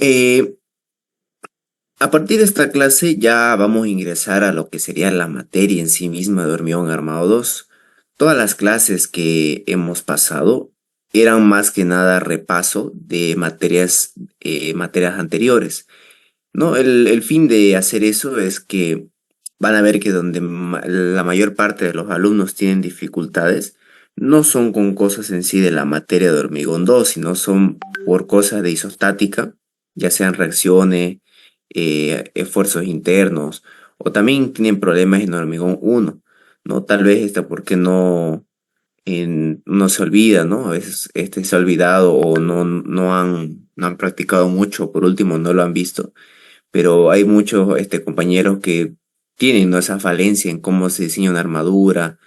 eh, a partir de esta clase ya vamos a ingresar a lo que sería la materia en sí misma de hormigón armado 2. Todas las clases que hemos pasado eran más que nada repaso de materias anteriores, ¿no? El fin de hacer eso es que van a ver que donde la mayor parte de los alumnos tienen dificultades, no son con cosas en sí de la materia de hormigón 2, sino son por cosas de isostática, ya sean reacciones, esfuerzos internos, o también tienen problemas en hormigón 1, ¿no? Tal vez porque no se olvida, ¿no? A veces se ha olvidado o no han practicado mucho, por último no lo han visto, pero hay muchos compañeros que tienen, ¿no?, esa falencia en cómo se diseña una armadura,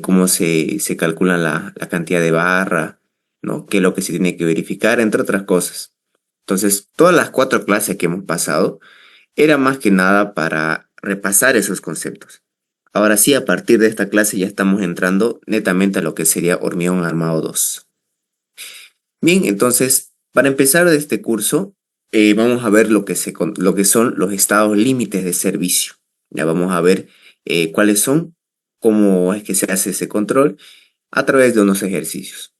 cómo se calcula la cantidad de barra, ¿no? Qué es lo que se tiene que verificar, entre otras cosas. Entonces, todas las cuatro clases que hemos pasado era más que nada para repasar esos conceptos. Ahora sí, a partir de esta clase ya estamos entrando netamente a lo que sería hormigón armado 2. Bien, entonces, para empezar de este curso, vamos a ver lo que son los estados límites de servicio. Ya vamos a ver cuáles son, cómo es que se hace ese control a través de unos ejercicios.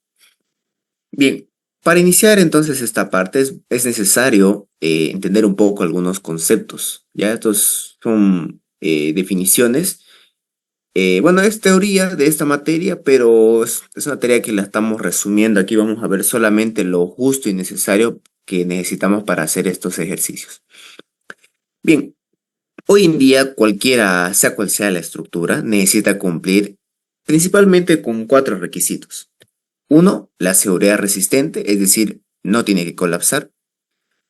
Bien, para iniciar entonces esta parte es necesario entender un poco algunos conceptos. Ya estos son definiciones. Bueno, es teoría de esta materia, pero es una tarea que la estamos resumiendo. Aquí vamos a ver solamente lo justo y necesario que necesitamos para hacer estos ejercicios. Bien, hoy en día cualquiera, sea cual sea la estructura, necesita cumplir principalmente con cuatro requisitos. Uno, la seguridad resistente, es decir, no tiene que colapsar.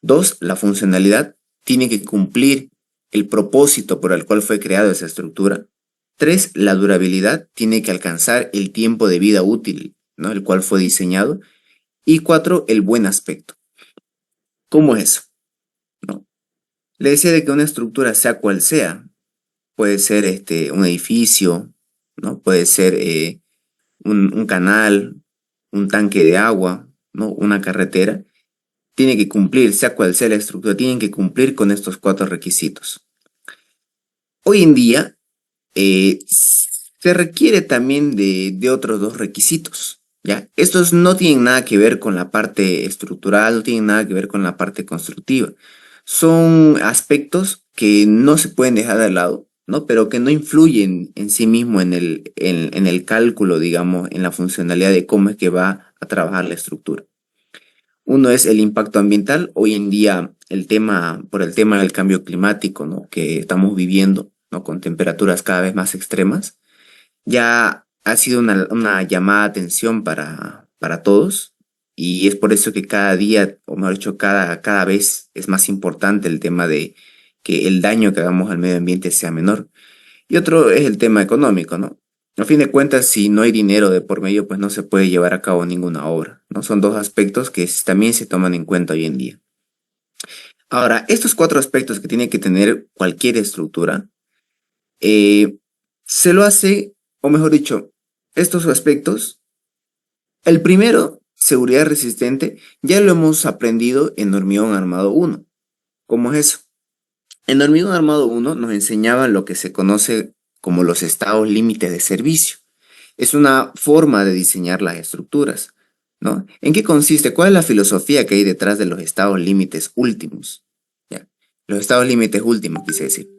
Dos, la funcionalidad, tiene que cumplir el propósito por el cual fue creada esa estructura. Tres, la durabilidad, tiene que alcanzar el tiempo de vida útil, ¿no?, el cual fue diseñado. Y cuatro, el buen aspecto. ¿Cómo es eso? ¿No? Le decía de que una estructura, sea cual sea, puede ser un edificio, ¿no? Puede ser un canal, un tanque de agua, ¿no?, una carretera. Tiene que cumplir, sea cual sea la estructura, tienen que cumplir con estos cuatro requisitos. Hoy en día se requiere también de otros dos requisitos, ¿ya? Estos no tienen nada que ver con la parte estructural, no tienen nada que ver con la parte constructiva. Son aspectos que no se pueden dejar de lado, ¿no? Pero que no influyen en sí mismo en el cálculo, digamos, en la funcionalidad de cómo es que va a trabajar la estructura. Uno es el impacto ambiental. Hoy en día, por el tema del cambio climático, ¿no?, que estamos viviendo, ¿no?, con temperaturas cada vez más extremas, ya ha sido una llamada de atención para todos, y es por eso que cada día, o mejor dicho, cada vez es más importante el tema de que el daño que hagamos al medio ambiente sea menor. Y otro es el tema económico, ¿no? A fin de cuentas, si no hay dinero de por medio, pues no se puede llevar a cabo ninguna obra, ¿no? Son dos aspectos que también se toman en cuenta hoy en día. Ahora, estos cuatro aspectos que tiene que tener cualquier estructura, eh, se lo hace, o mejor dicho, estos aspectos, el primero, seguridad resistente, ya lo hemos aprendido en hormigón armado 1. ¿Cómo es eso? En hormigón armado 1 nos enseñaban lo que se conoce como los estados límites de servicio. Es una forma de diseñar las estructuras, ¿no? ¿En qué consiste? ¿Cuál es la filosofía que hay detrás de los estados límites últimos? ¿Ya? Los estados límites últimos, quise decir.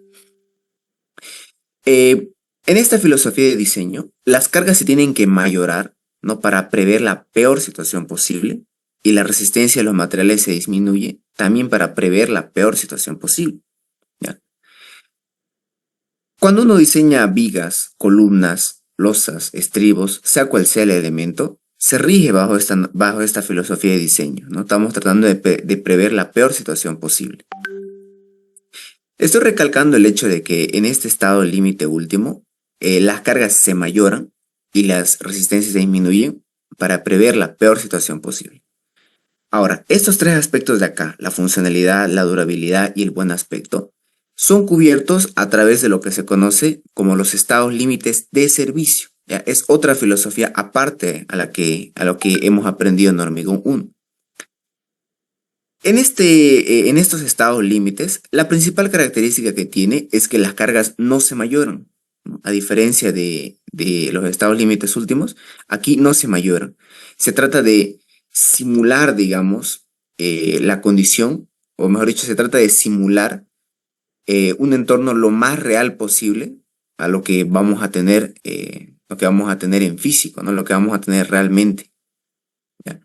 En esta filosofía de diseño, las cargas se tienen que mayorar, ¿no?, para prever la peor situación posible, y la resistencia de los materiales se disminuye también para prever la peor situación posible. ¿Ya? Cuando uno diseña vigas, columnas, losas, estribos, sea cual sea el elemento, se rige bajo esta filosofía de diseño, ¿no? Estamos tratando de prever la peor situación posible. Estoy recalcando el hecho de que en este estado límite último, las cargas se mayoran y las resistencias se disminuyen para prever la peor situación posible. Ahora, estos tres aspectos de acá, la funcionalidad, la durabilidad y el buen aspecto, son cubiertos a través de lo que se conoce como los estados límites de servicio. ¿Ya? Es otra filosofía aparte a lo que hemos aprendido en hormigón 1. En estos estados límites, la principal característica que tiene es que las cargas no se mayoran, ¿no? A diferencia de los estados límites últimos, aquí no se mayoran. Se trata de simular, digamos, la condición, o mejor dicho, se trata de simular un entorno lo más real posible a lo que vamos a tener en físico, ¿no? Lo que vamos a tener realmente. ¿Ya?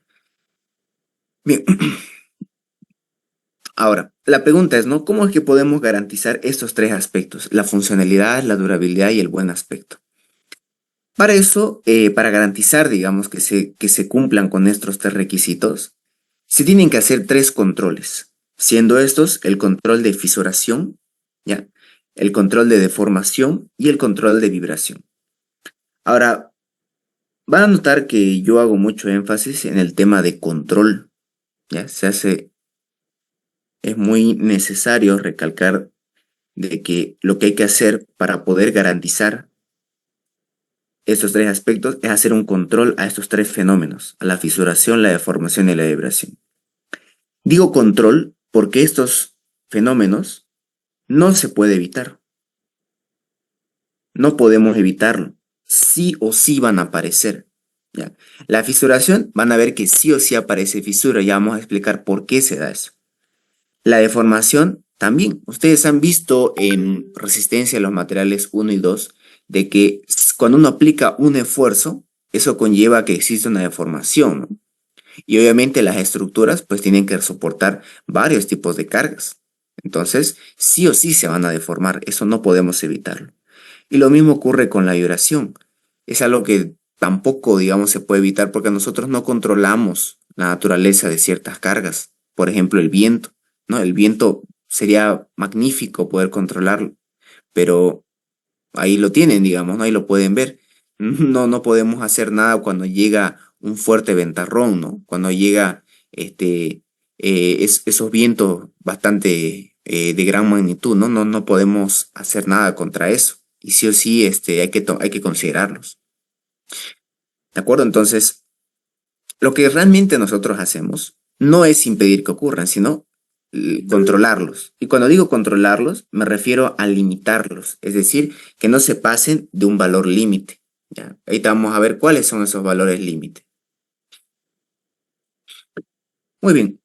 Bien, ahora, la pregunta es, ¿no? ¿Cómo es que podemos garantizar estos tres aspectos? La funcionalidad, la durabilidad y el buen aspecto. Para eso, para garantizar, digamos, que se cumplan con estos tres requisitos, se tienen que hacer tres controles, siendo estos el control de fisuración, ¿ya? El control de deformación y el control de vibración. Ahora, van a notar que yo hago mucho énfasis en el tema de control, ¿ya? Es muy necesario recalcar de que lo que hay que hacer para poder garantizar estos tres aspectos es hacer un control a estos tres fenómenos, a la fisuración, la deformación y la vibración. Digo control porque estos fenómenos no se puede evitar, no podemos evitarlo, sí o sí van a aparecer. ¿Ya? La fisuración van a ver que sí o sí aparece fisura, ya vamos a explicar por qué se da eso. La deformación también. Ustedes han visto en resistencia a los materiales uno y 2 de que cuando uno aplica un esfuerzo, eso conlleva que existe una deformación, ¿no? Y obviamente las estructuras pues tienen que soportar varios tipos de cargas. Entonces, sí o sí se van a deformar, eso no podemos evitarlo. Y lo mismo ocurre con la vibración. Es algo que tampoco, digamos, se puede evitar porque nosotros no controlamos la naturaleza de ciertas cargas. Por ejemplo, el viento, ¿no? El viento sería magnífico poder controlarlo, pero ahí lo tienen, digamos, ¿no? Ahí lo pueden ver. No podemos hacer nada cuando llega un fuerte ventarrón, ¿no? Cuando llega esos vientos bastante de gran magnitud, ¿no? No podemos hacer nada contra eso. Y sí o sí, hay que considerarlos. ¿De acuerdo? Entonces, lo que realmente nosotros hacemos no es impedir que ocurran, sino controlarlos. Y cuando digo controlarlos, me refiero a limitarlos, es decir, que no se pasen de un valor límite. ¿Ya? Ahorita vamos a ver cuáles son esos valores límite. Muy bien,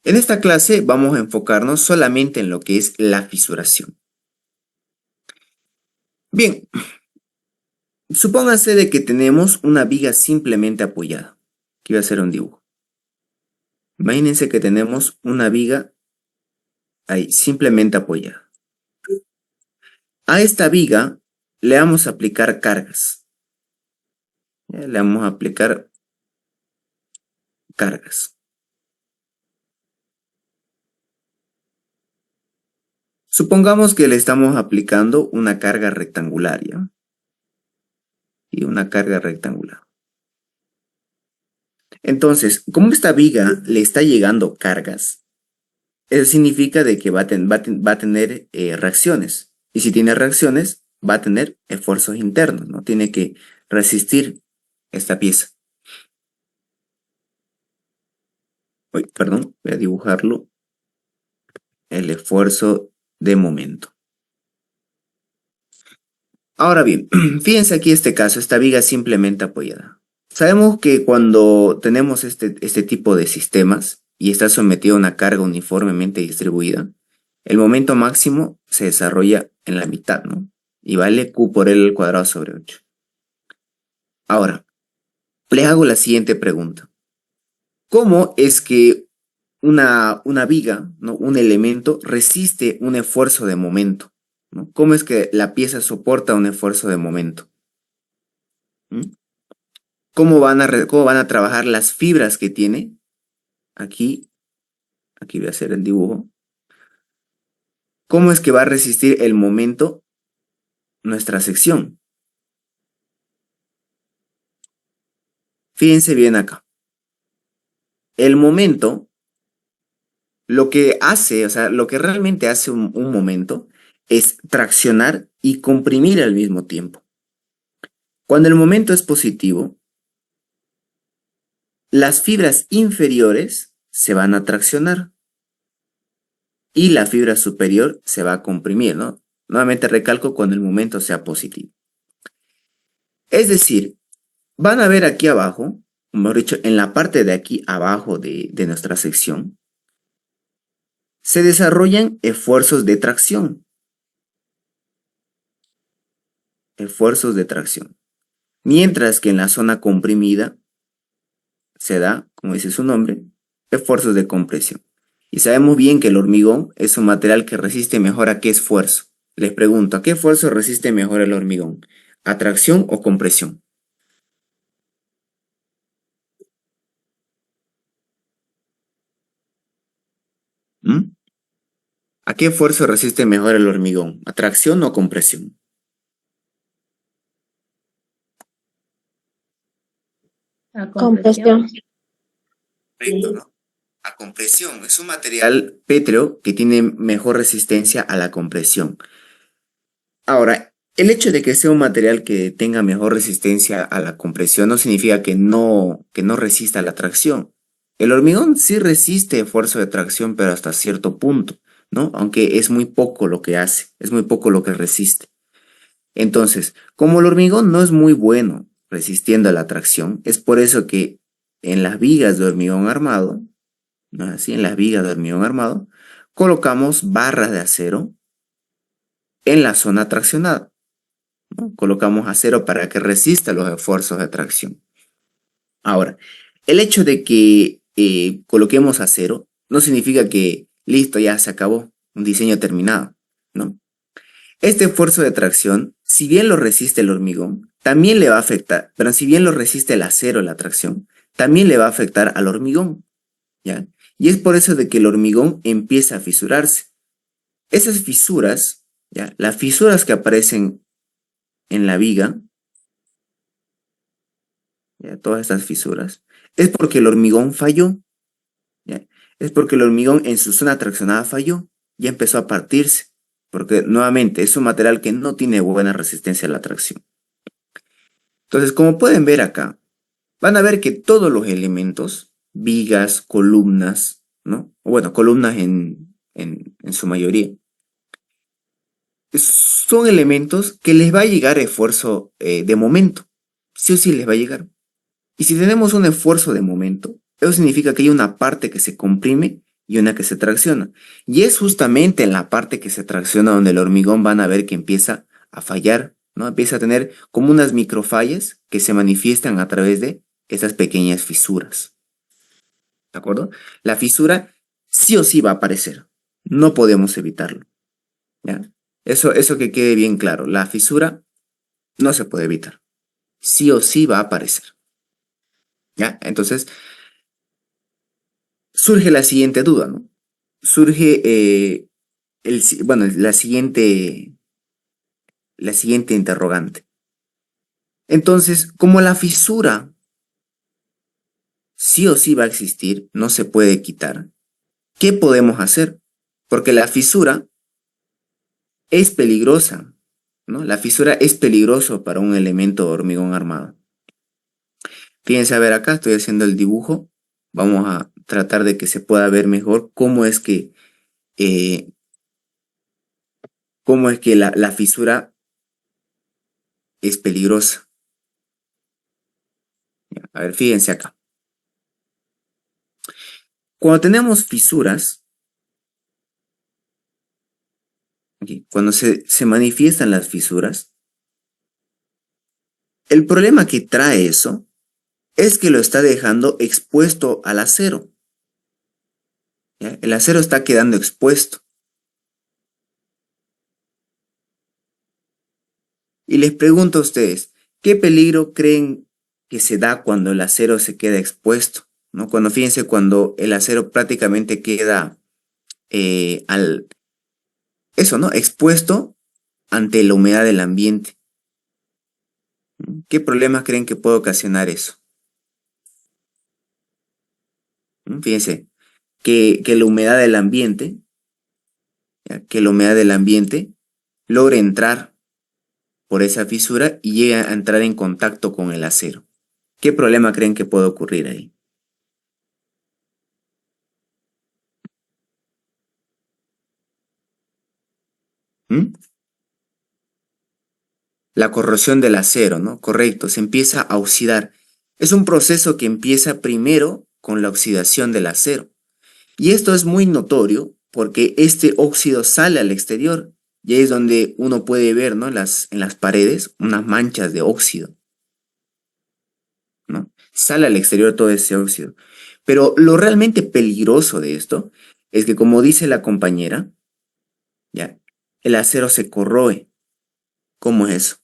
en esta clase vamos a enfocarnos solamente en lo que es la fisuración. Bien, supóngase de que tenemos una viga simplemente apoyada. Aquí voy a hacer un dibujo. Imagínense que tenemos una viga ahí simplemente apoyada. A esta viga le vamos a aplicar cargas. ¿Ya? Le vamos a aplicar cargas. Supongamos que le estamos aplicando una carga rectangular, ¿ya? Y una carga rectangular. Entonces, como esta viga le está llegando cargas, eso significa de que va a tener reacciones. Y si tiene reacciones, va a tener esfuerzos internos, ¿no? Tiene que resistir esta pieza. Uy, perdón, voy a dibujarlo. El esfuerzo de momento. Ahora bien, fíjense aquí este caso, esta viga simplemente apoyada. Sabemos que cuando tenemos este tipo de sistemas y está sometido a una carga uniformemente distribuida, el momento máximo se desarrolla en la mitad, ¿no? Y vale Q por L al cuadrado sobre 8. Ahora, les hago la siguiente pregunta. ¿Cómo es que una viga, ¿no? Un elemento resiste un esfuerzo de momento, ¿no? ¿Cómo es que la pieza soporta un esfuerzo de momento? ¿Mm? Cómo van a trabajar las fibras que tiene? Aquí, aquí voy a hacer el dibujo. ¿Cómo es que va a resistir el momento nuestra sección? Fíjense bien acá. El momento, lo que hace, o sea, lo que realmente hace un momento es traccionar y comprimir al mismo tiempo. Cuando el momento es positivo, las fibras inferiores se van a traccionar y la fibra superior se va a comprimir, ¿no? Nuevamente recalco cuando el momento sea positivo. Es decir, van a ver aquí abajo, mejor dicho, en la parte de aquí abajo de nuestra sección, se desarrollan esfuerzos de tracción. Esfuerzos de tracción. Mientras que en la zona comprimida se da, como dice su nombre, esfuerzos de compresión. Y sabemos bien que el hormigón es un material que resiste mejor a qué esfuerzo. Les pregunto, ¿a qué esfuerzo resiste mejor el hormigón? ¿A tracción o compresión? ¿Mm? ¿A qué esfuerzo resiste mejor el hormigón? ¿A tracción o compresión? A Compresión. compresión. Correcto, ¿no? A compresión. Es un material pétreo que tiene mejor resistencia a la compresión. Ahora, el hecho de que sea un material que tenga mejor resistencia a la compresión no significa que no resista la tracción. El hormigón sí resiste esfuerzo de tracción, pero hasta cierto punto, ¿no? Aunque es muy poco lo que hace, es muy poco lo que resiste. Entonces, como el hormigón no es muy bueno resistiendo a la tracción, es por eso que en las vigas de hormigón armado, ¿no es así? En las vigas de hormigón armado, colocamos barras de acero en la zona traccionada, ¿no? Colocamos acero para que resista los esfuerzos de tracción. Ahora, el hecho de que coloquemos acero no significa que listo, ya se acabó, un diseño terminado, ¿no? Este esfuerzo de tracción, si bien lo resiste el hormigón, también le va a afectar, pero si bien lo resiste el acero, la tracción, también le va a afectar al hormigón, ¿ya? Y es por eso de que el hormigón empieza a fisurarse. Esas fisuras, ¿ya? Las fisuras que aparecen en la viga, ¿ya? Todas estas fisuras, es porque el hormigón falló, ¿ya? Es porque el hormigón en su zona traccionada falló, ya empezó a partirse, porque nuevamente es un material que no tiene buena resistencia a la tracción. Entonces, como pueden ver acá, van a ver que todos los elementos, vigas, columnas, ¿no? O bueno, columnas en su mayoría, son elementos que les va a llegar esfuerzo de momento. Sí o sí les va a llegar. Y si tenemos un esfuerzo de momento, eso significa que hay una parte que se comprime y una que se tracciona. Y es justamente en la parte que se tracciona donde el hormigón van a ver que empieza a fallar, ¿no? Empieza a tener como unas microfallas que se manifiestan a través de esas pequeñas fisuras. ¿De acuerdo? La fisura sí o sí va a aparecer. No podemos evitarlo. ¿Ya? Eso que quede bien claro. La fisura no se puede evitar. Sí o sí va a aparecer. ¿Ya? Entonces, surge la siguiente duda, ¿no? Surge bueno, la siguiente interrogante. Entonces, como la fisura sí o sí va a existir, no se puede quitar, ¿qué podemos hacer? Porque la fisura es peligrosa, ¿no? La fisura es peligroso para un elemento de hormigón armado. Fíjense, a ver acá, estoy haciendo el dibujo. Vamos a tratar de que se pueda ver mejor eh, cómo es que la fisura es peligrosa. A ver, fíjense acá. Cuando tenemos fisuras, aquí, cuando se manifiestan las fisuras, el problema que trae eso es que lo está dejando expuesto al acero. ¿Ya? El acero está quedando expuesto. Y les pregunto a ustedes, ¿qué peligro creen que se da cuando el acero se queda expuesto? ¿No? Cuando fíjense, cuando el acero prácticamente queda eso, ¿no? Expuesto ante la humedad del ambiente. ¿Qué problemas creen que puede ocasionar eso? Fíjense, que la humedad del ambiente, ¿ya? Que la humedad del ambiente logre entrar por esa fisura y llegue a entrar en contacto con el acero. ¿Qué problema creen que puede ocurrir ahí? ¿Mm? La corrosión del acero, ¿no? Correcto, se empieza a oxidar. Es un proceso que empieza primero con la oxidación del acero. Y esto es muy notorio porque este óxido sale al exterior y ahí es donde uno puede ver, ¿no? En las paredes unas manchas de óxido, ¿no? Sale al exterior todo ese óxido. Pero lo realmente peligroso de esto es que, como dice la compañera, ya, el acero se corroe. ¿Cómo es eso?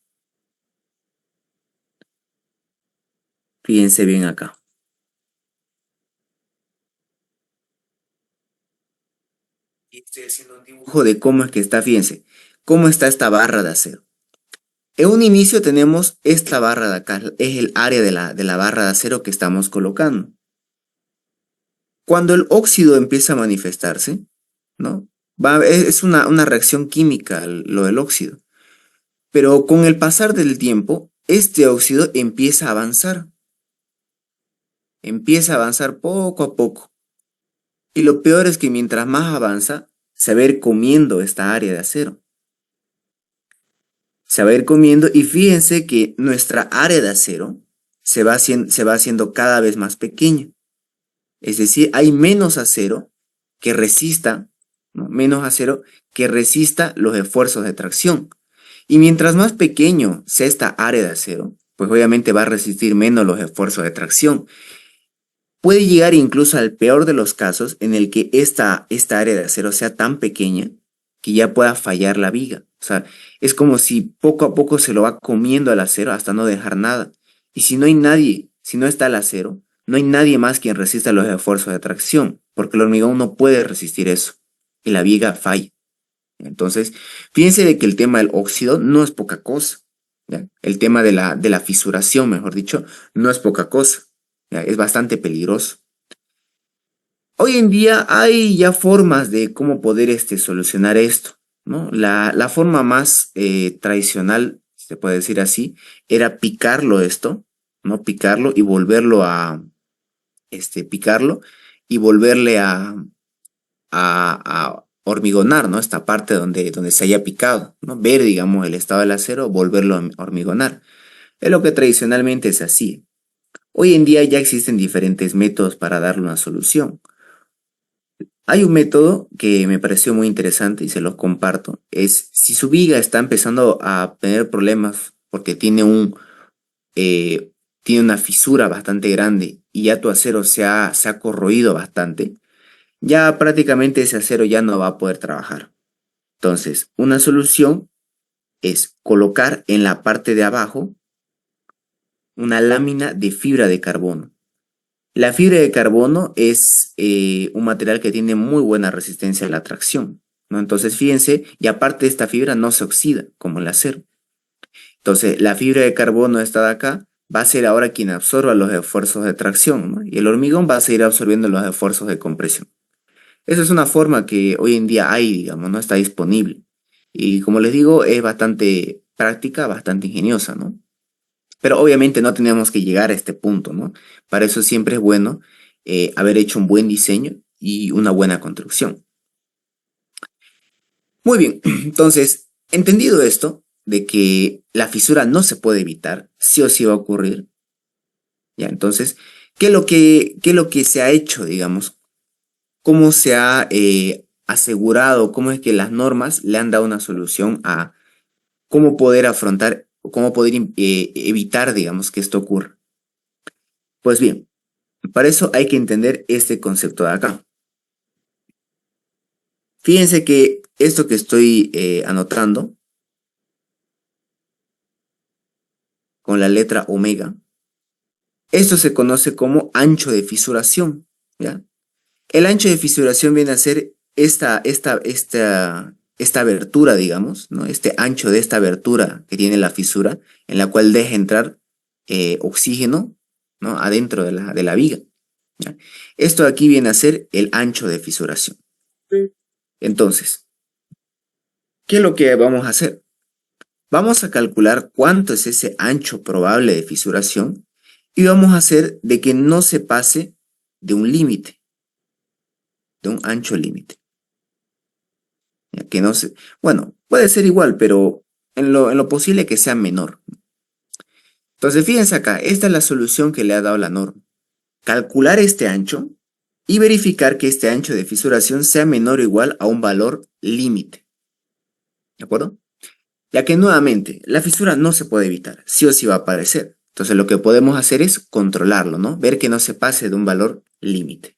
Fíjense bien acá. Y estoy haciendo un dibujo de cómo es que está, fíjense, cómo está esta barra de acero. En un inicio tenemos esta barra de acá, es el área de la barra de acero que estamos colocando. Cuando el óxido empieza a manifestarse, ¿no? Es una reacción química lo del óxido. Pero con el pasar del tiempo, este óxido empieza a avanzar poco a poco. Y lo peor es que mientras más avanza, se va a ir comiendo esta área de acero. Se va a ir comiendo y fíjense que nuestra área de acero se va haciendo cada vez más pequeña. Es decir, hay menos acero que resista, ¿no? Menos acero que resista los esfuerzos de tracción. Y mientras más pequeño sea esta área de acero, pues obviamente va a resistir menos los esfuerzos de tracción. Puede llegar incluso al peor de los casos en el que esta área de acero sea tan pequeña que ya pueda fallar la viga. O sea, es como si poco a poco se lo va comiendo al acero hasta no dejar nada. Y si no hay nadie, si no está el acero, no hay nadie más quien resista los esfuerzos de tracción, porque el hormigón no puede resistir eso y la viga falla. Entonces, fíjense de que el tema del óxido no es poca cosa. ¿Ya? El tema de la fisuración, mejor dicho, no es poca cosa. ¿Ya? Es bastante peligroso. Hoy en día hay ya formas de cómo poder solucionar esto, ¿no? La forma más tradicional, se puede decir así, era picarlo esto, ¿no? Picarlo y volverlo a, picarlo y volverle a hormigonar, ¿no? Esta parte donde se haya picado, ¿no? Ver, digamos, el estado del acero, volverlo a hormigonar. Es lo que tradicionalmente se hacía. Hoy en día ya existen diferentes métodos para darle una solución. Hay un método que me pareció muy interesante y se los comparto. Es si su viga está empezando a tener problemas porque tiene una fisura bastante grande y ya tu acero se ha corroído bastante, ya prácticamente ese acero ya no va a poder trabajar. Entonces, una solución es colocar en la parte de abajo una lámina de fibra de carbono. La fibra de carbono es un material que tiene muy buena resistencia a la tracción, ¿no? Entonces, fíjense, y aparte esta fibra no se oxida como el acero. Entonces, la fibra de carbono esta de acá va a ser ahora quien absorba los esfuerzos de tracción, ¿no? Y el hormigón va a seguir absorbiendo los esfuerzos de compresión. Esa es una forma que hoy en día hay, digamos, no está disponible. Y como les digo, es bastante práctica, bastante ingeniosa, ¿no? Pero obviamente no tenemos que llegar a este punto, ¿no? Para eso siempre es bueno haber hecho un buen diseño y una buena construcción. Muy bien, entonces, entendido esto, de que la fisura no se puede evitar, sí o sí va a ocurrir, ya, entonces, qué es lo que se ha hecho, digamos? ¿Cómo se ha asegurado, cómo es que las normas le han dado una solución a cómo poder afrontar, cómo poder evitar, digamos, que esto ocurra? Pues bien, para eso hay que entender este concepto de acá. Fíjense que esto que estoy anotando con la letra omega, esto se conoce como ancho de fisuración, ¿ya? El ancho de fisuración viene a ser esta abertura, digamos, ¿no? Este ancho de esta abertura que tiene la fisura, en la cual deja entrar oxígeno, ¿no? Adentro de la viga, ¿ya? Esto aquí viene a ser el ancho de fisuración. Entonces, ¿qué es lo que vamos a hacer? Vamos a calcular cuánto es ese ancho probable de fisuración y vamos a hacer de que no se pase de un límite, de un ancho límite. Ya que no se, bueno, Puede ser igual, pero en lo posible que sea menor. Entonces, fíjense acá, esta es la solución que le ha dado la norma. Calcular este ancho y verificar que este ancho de fisuración sea menor o igual a un valor límite. ¿De acuerdo? Ya que nuevamente, la fisura no se puede evitar, sí o sí va a aparecer. Entonces, lo que podemos hacer es controlarlo, ¿no? Ver que no se pase de un valor límite.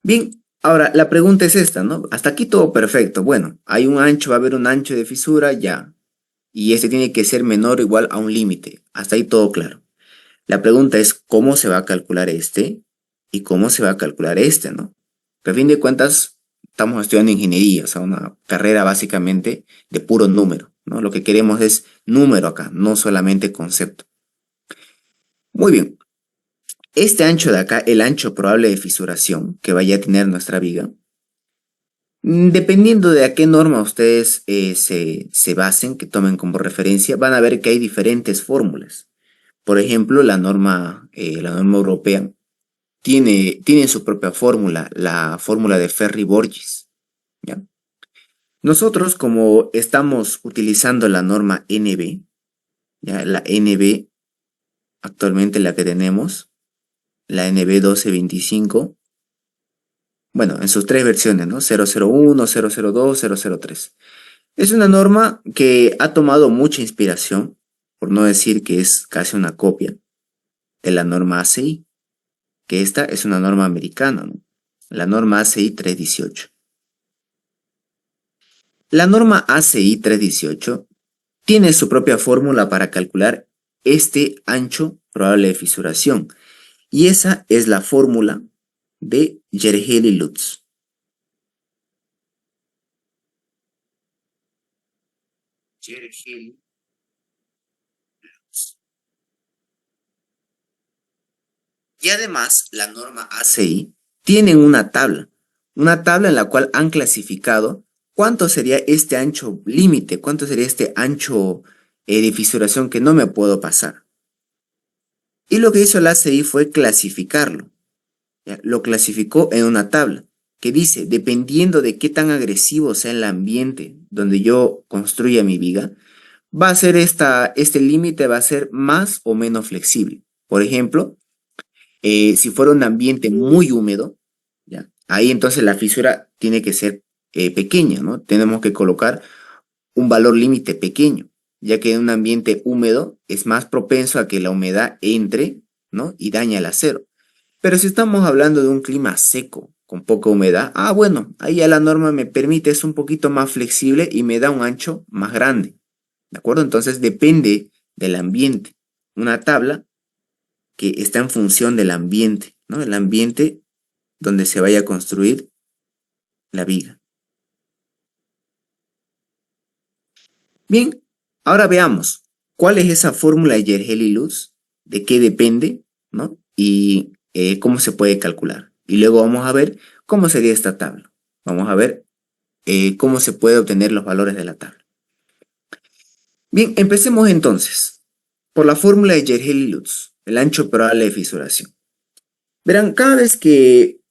Bien, ahora la pregunta es esta, ¿no? Hasta aquí todo perfecto. Bueno, hay un ancho, va a haber un ancho de fisura, ya. Y este tiene que ser menor o igual a un límite. Hasta ahí todo claro. La pregunta es cómo se va a calcular este y cómo se va a calcular este, ¿no? Que a fin de cuentas estamos estudiando ingeniería, o sea, una carrera básicamente de puro número, ¿no? Lo que queremos es número acá, no solamente concepto. Muy bien, este ancho de acá, el ancho probable de fisuración que vaya a tener nuestra viga, dependiendo de a qué norma ustedes se basen, que tomen como referencia, van a ver que hay diferentes fórmulas. Por ejemplo, la norma europea tiene su propia fórmula, la fórmula de Ferri-Borges, ¿ya? Nosotros, como estamos utilizando la norma NB, ¿ya? La NB, actualmente la que tenemos, la NB 1225, bueno, en sus tres versiones, ¿no? 001, 002, 003. Es una norma que ha tomado mucha inspiración, por no decir que es casi una copia de la norma ACI, que esta es una norma americana, ¿no? La norma ACI 318. La norma ACI 318 tiene su propia fórmula para calcular este ancho probable de fisuración, y esa es la fórmula de Gerheli-Lutz. Gerheli-Lutz. Y además, la norma ACI tiene una tabla en la cual han clasificado cuánto sería este ancho límite, cuánto sería este ancho de fisuración que no me puedo pasar. Y lo que hizo la ACI fue clasificarlo. ¿Ya? Lo clasificó en una tabla que dice, dependiendo de qué tan agresivo sea el ambiente donde yo construya mi viga, va a ser este límite va a ser más o menos flexible. Por ejemplo, si fuera un ambiente muy húmedo, ¿ya? Ahí entonces la fisura tiene que ser pequeña, ¿no? Tenemos que colocar un valor límite pequeño, ya que en un ambiente húmedo es más propenso a que la humedad entre, ¿no? Y daña el acero. Pero si estamos hablando de un clima seco, con poca humedad, bueno, ahí ya la norma me permite, es un poquito más flexible y me da un ancho más grande. ¿De acuerdo? Entonces depende del ambiente. Una tabla que está en función del ambiente, ¿no? El ambiente donde se vaya a construir la viga. Bien, ahora veamos cuál es esa fórmula de Gerheli-Lutz, de qué depende, ¿no? Y cómo se puede calcular. Y luego vamos a ver cómo sería esta tabla. Vamos a ver cómo se puede obtener los valores de la tabla. Bien, empecemos entonces por la fórmula de Gerheli-Lutz, el ancho probable de fisuración. Verán, cada vez que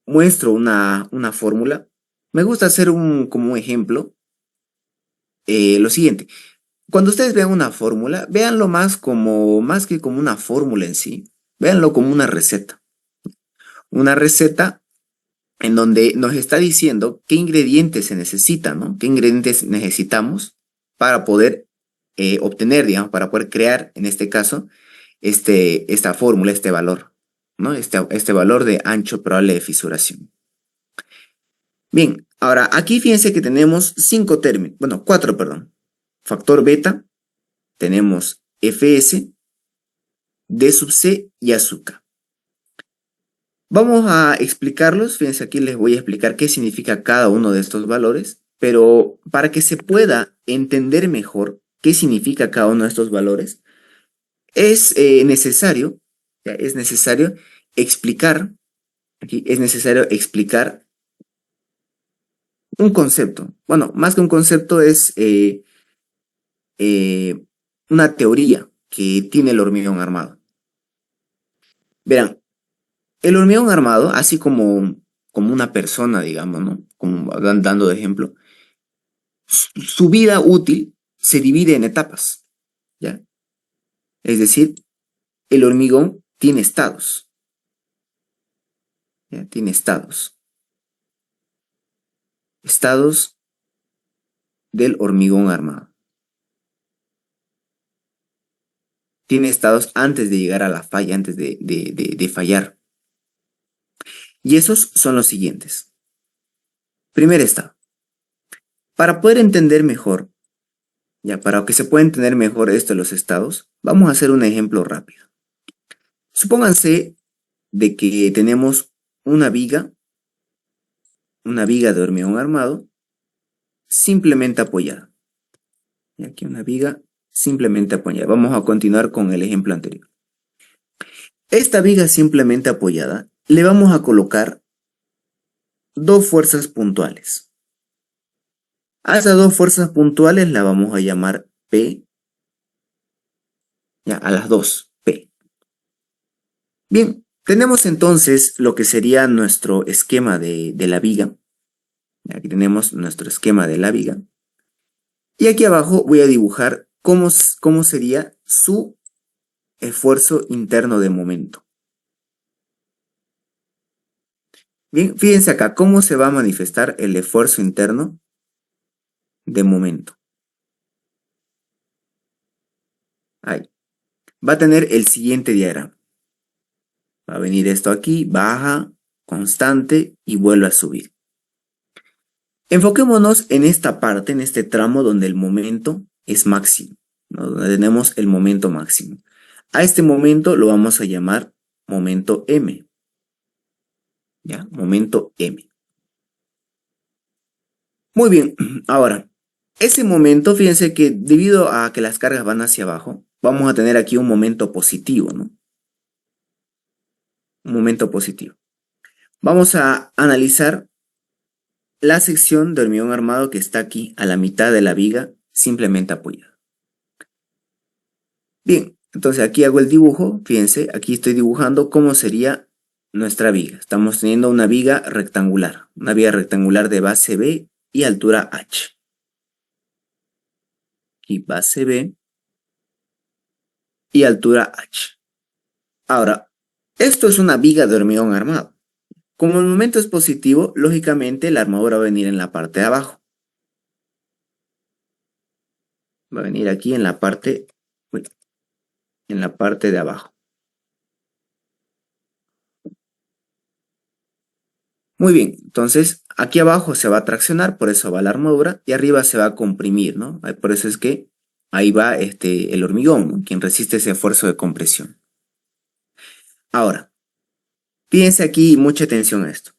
muestro una fórmula, me gusta hacer como un ejemplo lo siguiente. Cuando ustedes vean una fórmula, véanlo más que como una fórmula en sí, véanlo como una receta. Una receta en donde nos está diciendo qué ingredientes se necesitan, ¿no? Qué ingredientes necesitamos para poder obtener, digamos, para poder crear, en este caso, esta fórmula, este valor, ¿no? Este valor de ancho probable de fisuración. Bien, ahora aquí fíjense que tenemos cinco términos, bueno, cuatro, perdón. Factor beta, tenemos Fs, D sub C y A sub K. Vamos a explicarlos, fíjense aquí les voy a explicar qué significa cada uno de estos valores, pero para que se pueda entender mejor qué significa cada uno de estos valores, es necesario, ya, es necesario explicar, aquí es necesario explicar un concepto. Bueno, más que un concepto es eh, una teoría que tiene el hormigón armado. Verán, el hormigón armado, así como una persona, digamos, ¿no? Como dando de ejemplo, su vida útil se divide en etapas, ¿ya? Es decir, el hormigón tiene estados, ¿ya? Tiene estados. Estados del hormigón armado. Tiene estados antes de llegar a la falla, antes de fallar. Y esos son los siguientes. Primer estado. Para poder entender mejor, ya para que se pueda entender mejor esto de los estados, vamos a hacer un ejemplo rápido. Supónganse de que tenemos una viga de hormigón armado, simplemente apoyada. Y aquí una viga simplemente apoyada. Vamos a continuar con el ejemplo anterior. Esta viga simplemente apoyada, le vamos a colocar dos fuerzas puntuales. A esas dos fuerzas puntuales la vamos a llamar P. Ya, a las dos, P. Bien, tenemos entonces lo que sería nuestro esquema de la viga. Aquí tenemos nuestro esquema de la viga. Y aquí abajo voy a dibujar cómo sería su esfuerzo interno de momento. Bien, fíjense acá cómo se va a manifestar el esfuerzo interno de momento. Ahí. Va a tener el siguiente diagrama. Va a venir esto aquí, baja, constante y vuelve a subir. Enfoquémonos en esta parte, en este tramo donde el momento es máximo, ¿no? Donde tenemos el momento máximo. A este momento lo vamos a llamar momento M. ¿Ya? Momento M. Muy bien, ahora, ese momento, fíjense que debido a que las cargas van hacia abajo, vamos a tener aquí un momento positivo, ¿no? Un momento positivo. Vamos a analizar la sección de hormigón armado que está aquí a la mitad de la viga, simplemente apoyada. Bien, entonces aquí hago el dibujo, fíjense, aquí estoy dibujando cómo sería nuestra viga. Estamos teniendo una viga rectangular de base B y altura H. Aquí base B y altura H. Ahora, esto es una viga de hormigón armado. Como el momento es positivo, lógicamente la armadura va a venir en la parte de abajo. Va a venir aquí en la parte de abajo. Muy bien, entonces aquí abajo se va a traccionar, por eso va la armadura, y arriba se va a comprimir, ¿no? Por eso es que ahí va el hormigón, ¿no? Quien resiste ese esfuerzo de compresión. Ahora, fíjense aquí, mucha atención a esto.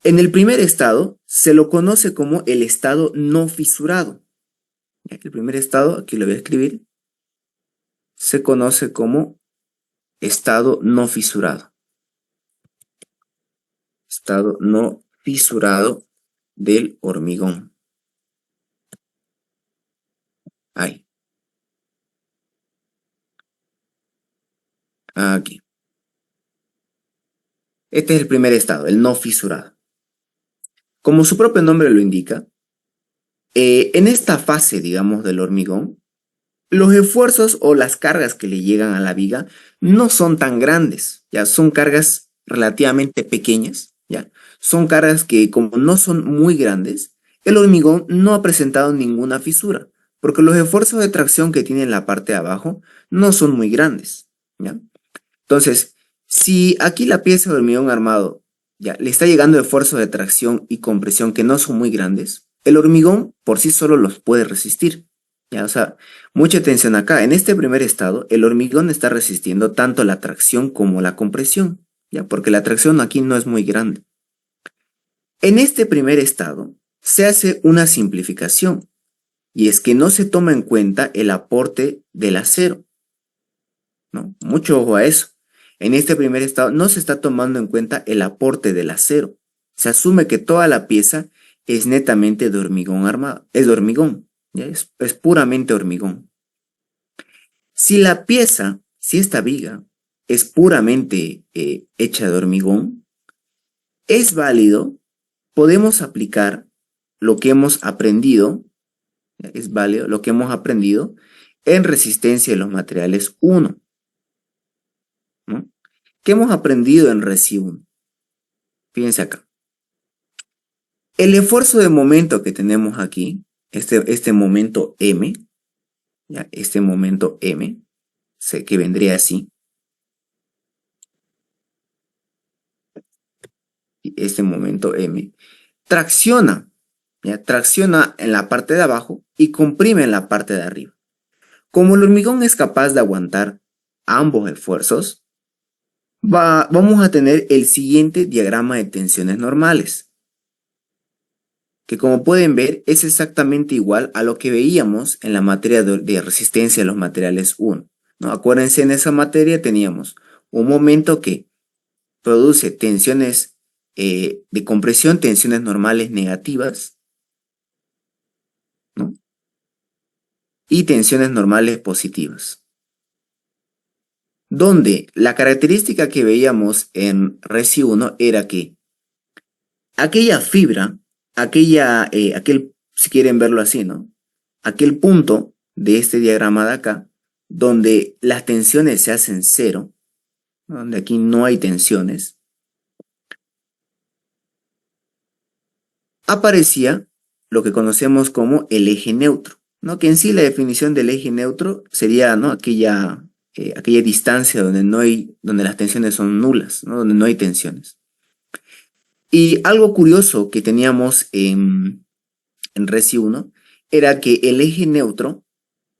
En el primer estado se lo conoce como el estado no fisurado. El primer estado, aquí lo voy a escribir, se conoce como estado no fisurado. Estado no fisurado del hormigón. Ahí. Aquí. Este es el primer estado, el no fisurado. Como su propio nombre lo indica, en esta fase, digamos, del hormigón, los esfuerzos o las cargas que le llegan a la viga no son tan grandes, ya son cargas relativamente pequeñas, ya son cargas que como no son muy grandes, el hormigón no ha presentado ninguna fisura, porque los esfuerzos de tracción que tiene en la parte de abajo no son muy grandes, ¿ya? Entonces, si aquí la pieza de hormigón armado ya le está llegando esfuerzos de tracción y compresión que no son muy grandes, el hormigón por sí solo los puede resistir. Ya, o sea, mucha atención acá. En este primer estado, el hormigón está resistiendo tanto la tracción como la compresión, ya, porque la tracción aquí no es muy grande. En este primer estado, se hace una simplificación, y es que no se toma en cuenta el aporte del acero, ¿no? Mucho ojo a eso. En este primer estado no se está tomando en cuenta el aporte del acero. Se asume que toda la pieza es netamente de hormigón armado, es de hormigón, ¿ya? Es puramente hormigón. Si esta viga es puramente hecha de hormigón, es válido, podemos aplicar lo que hemos aprendido Es válido lo que hemos aprendido en resistencia de los materiales 1, ¿no? ¿Qué hemos aprendido en Resi 1? Fíjense acá. El esfuerzo de momento que tenemos aquí, este momento M, ¿ya? Este momento M, que vendría así, este momento M, tracciona, ¿ya? Tracciona en la parte de abajo y comprime en la parte de arriba. Como el hormigón es capaz de aguantar ambos esfuerzos, vamos a tener el siguiente diagrama de tensiones normales, que como pueden ver es exactamente igual a lo que veíamos en la materia de resistencia de los materiales 1, ¿no? Acuérdense, en esa materia teníamos un momento que produce tensiones de compresión, tensiones normales negativas, ¿no? Y tensiones normales positivas. Donde la característica que veíamos en Resi 1 era que aquella fibra, si quieren verlo así, ¿no? Aquel punto de este diagrama de acá, donde las tensiones se hacen cero, ¿no? Donde aquí no hay tensiones, aparecía lo que conocemos como el eje neutro, ¿no? Que en sí la definición del eje neutro sería, ¿no? Aquella distancia donde las tensiones son nulas, ¿no? Donde no hay tensiones. Y algo curioso que teníamos en Resi 1 era que el eje neutro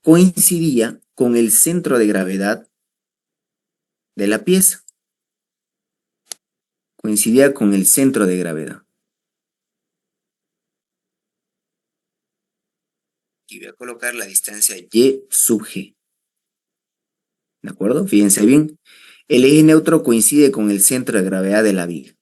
coincidía con el centro de gravedad de la pieza. Coincidía con el centro de gravedad. Y voy a colocar la distancia Y sub G. ¿De acuerdo? Fíjense bien. El eje neutro coincide con el centro de gravedad de la viga.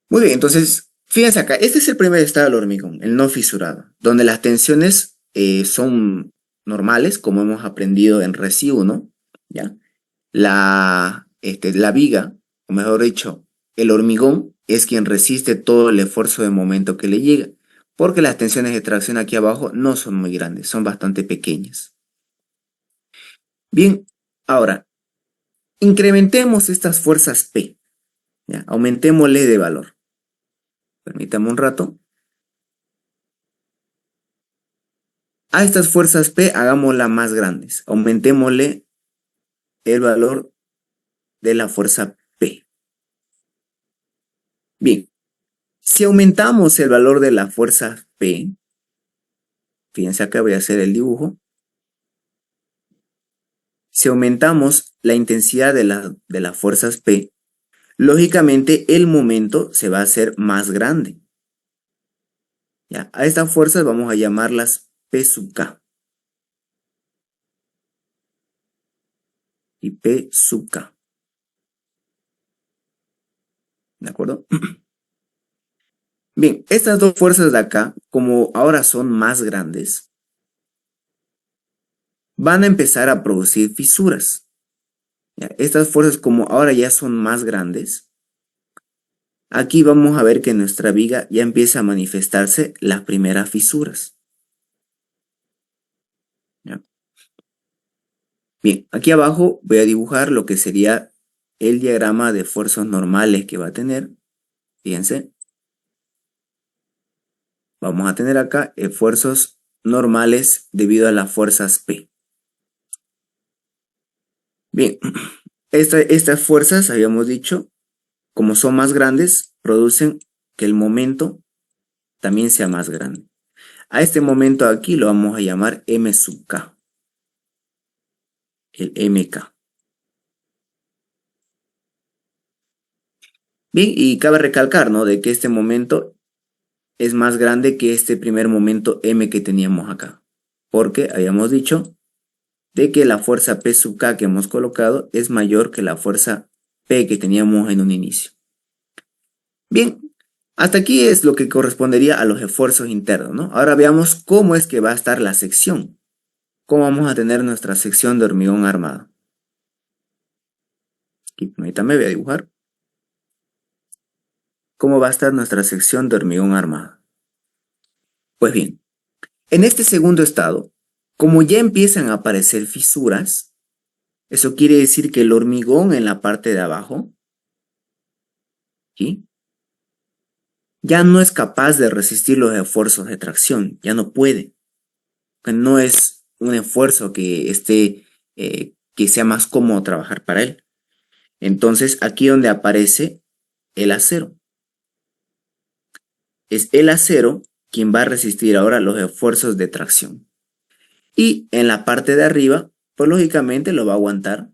Muy bien, entonces, fíjense acá. Este es el primer estado del hormigón, el no fisurado, donde las tensiones son normales, como hemos aprendido en Resi 1, ¿ya? La viga, o mejor dicho, el hormigón es quien resiste todo el esfuerzo de momento que le llega, porque las tensiones de tracción aquí abajo no son muy grandes, son bastante pequeñas. Bien, ahora, incrementemos estas fuerzas P, ¿ya? Aumentémosle de valor. Permítame un rato. A estas fuerzas P hagámoslas más grandes. Aumentémosle el valor de la fuerza P. Bien, si aumentamos el valor de la fuerza P, fíjense acá voy a hacer el dibujo. Si aumentamos la intensidad de las fuerzas P, lógicamente el momento se va a hacer más grande. ¿Ya? A estas fuerzas vamos a llamarlas P sub K. Y P sub K. ¿De acuerdo? Bien, estas dos fuerzas de acá, como ahora son más grandes, van a empezar a producir fisuras. ¿Ya? Estas fuerzas, como ahora ya son más grandes, aquí vamos a ver que en nuestra viga ya empieza a manifestarse las primeras fisuras. ¿Ya? Bien, aquí abajo voy a dibujar lo que sería el diagrama de fuerzas normales que va a tener. Fíjense. Vamos a tener acá esfuerzos normales debido a las fuerzas P. Bien, estas fuerzas, habíamos dicho, como son más grandes, producen que el momento también sea más grande. A este momento aquí lo vamos a llamar M sub K, el MK. Bien, y cabe recalcar, ¿no? De que este momento es más grande que este primer momento M que teníamos acá. Porque habíamos dicho de que la fuerza P sub K que hemos colocado es mayor que la fuerza P que teníamos en un inicio. Bien, hasta aquí es lo que correspondería a los esfuerzos internos, ¿no? Ahora veamos cómo es que va a estar la sección. ¿Cómo vamos a tener nuestra sección de hormigón armado? Aquí, permítame, voy a dibujar. ¿Cómo va a estar nuestra sección de hormigón armado? Pues bien, En este segundo estado, como ya empiezan a aparecer fisuras, eso quiere decir que el hormigón en la parte de abajo, ¿sí?, ya no es capaz de resistir los esfuerzos de tracción, ya no puede. No es un esfuerzo que sea más cómodo trabajar para él. Entonces, aquí donde aparece el acero. Es el acero quien va a resistir ahora los esfuerzos de tracción. Y en la parte de arriba, pues lógicamente lo va a aguantar,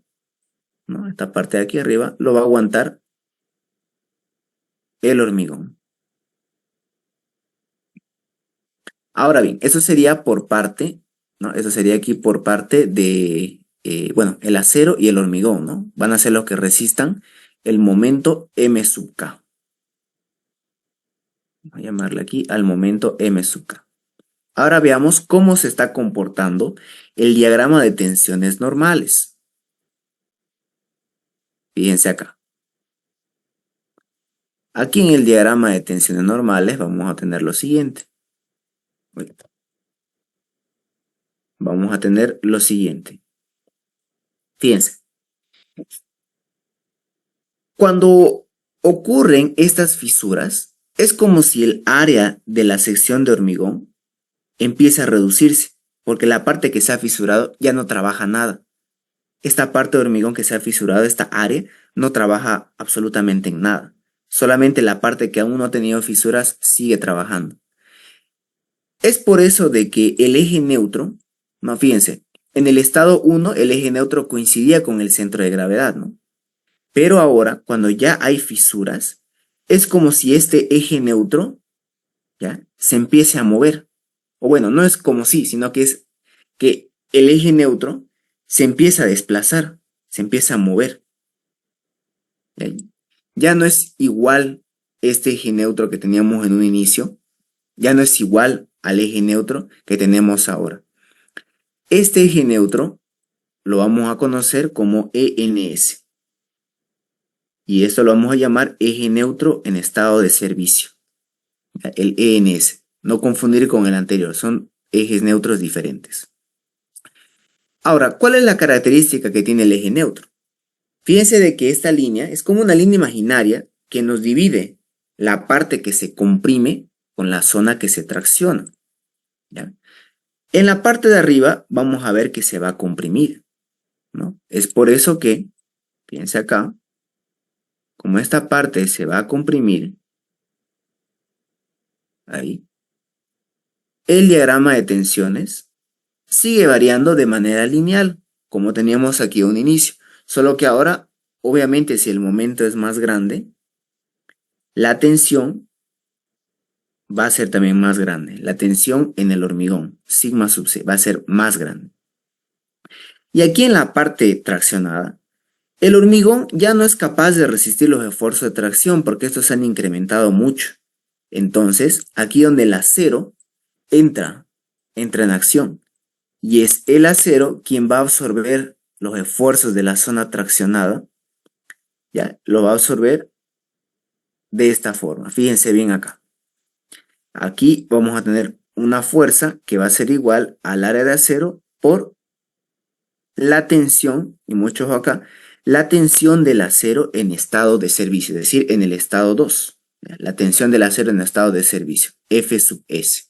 ¿no? Esta parte de aquí arriba lo va a aguantar el hormigón. Ahora bien, eso sería por parte, ¿no? Eso sería aquí por parte de, bueno, el acero y el hormigón, ¿no? Van a ser los que resistan el momento M sub K. Voy a llamarle aquí al momento M sub K. Ahora veamos cómo se está comportando el diagrama de tensiones normales. Fíjense acá. Aquí en el diagrama de tensiones normales vamos a tener lo siguiente. Vamos a tener lo siguiente. Fíjense. Cuando ocurren estas fisuras, es como si el área de la sección de hormigón empieza a reducirse, porque la parte que se ha fisurado ya no trabaja nada. Esta parte de hormigón que se ha fisurado, esta área, no trabaja absolutamente en nada. Solamente la parte que aún no ha tenido fisuras sigue trabajando. Es por eso de que el eje neutro, no, fíjense, en el estado 1 el eje neutro coincidía con el centro de gravedad, ¿no? Pero ahora, cuando ya hay fisuras, es como si este eje neutro, ¿ya?, se empiece a mover. O bueno, no es como si, sino que es que el eje neutro se empieza a desplazar, se empieza a mover. ¿Ya? Ya no es igual este eje neutro que teníamos en un inicio, ya no es igual al eje neutro que tenemos ahora. Este eje neutro lo vamos a conocer como ENS. Y esto lo vamos a llamar eje neutro en estado de servicio. El ENS. No confundir con el anterior, son ejes neutros diferentes. Ahora, ¿cuál es la característica que tiene el eje neutro? Fíjense de que esta línea es como una línea imaginaria que nos divide la parte que se comprime con la zona que se tracciona, ¿ya? En la parte de arriba vamos a ver que se va a comprimir, ¿no? Es por eso que, fíjense acá, como esta parte se va a comprimir, ahí, el diagrama de tensiones sigue variando de manera lineal, como teníamos aquí a un inicio, solo que ahora, obviamente, si el momento es más grande, la tensión va a ser también más grande. La tensión en el hormigón, sigma sub c, va a ser más grande. Y aquí en la parte traccionada, el hormigón ya no es capaz de resistir los esfuerzos de tracción porque estos se han incrementado mucho. Entonces, aquí donde el acero entra en acción. Y es el acero quien va a absorber los esfuerzos de la zona traccionada. Ya, lo va a absorber de esta forma. Fíjense bien acá. Aquí vamos a tener una fuerza que va a ser igual al área de acero por la tensión, y mucho ojo acá, la tensión del acero en estado de servicio, es decir, en el estado 2. La tensión del acero en estado de servicio, F sub S.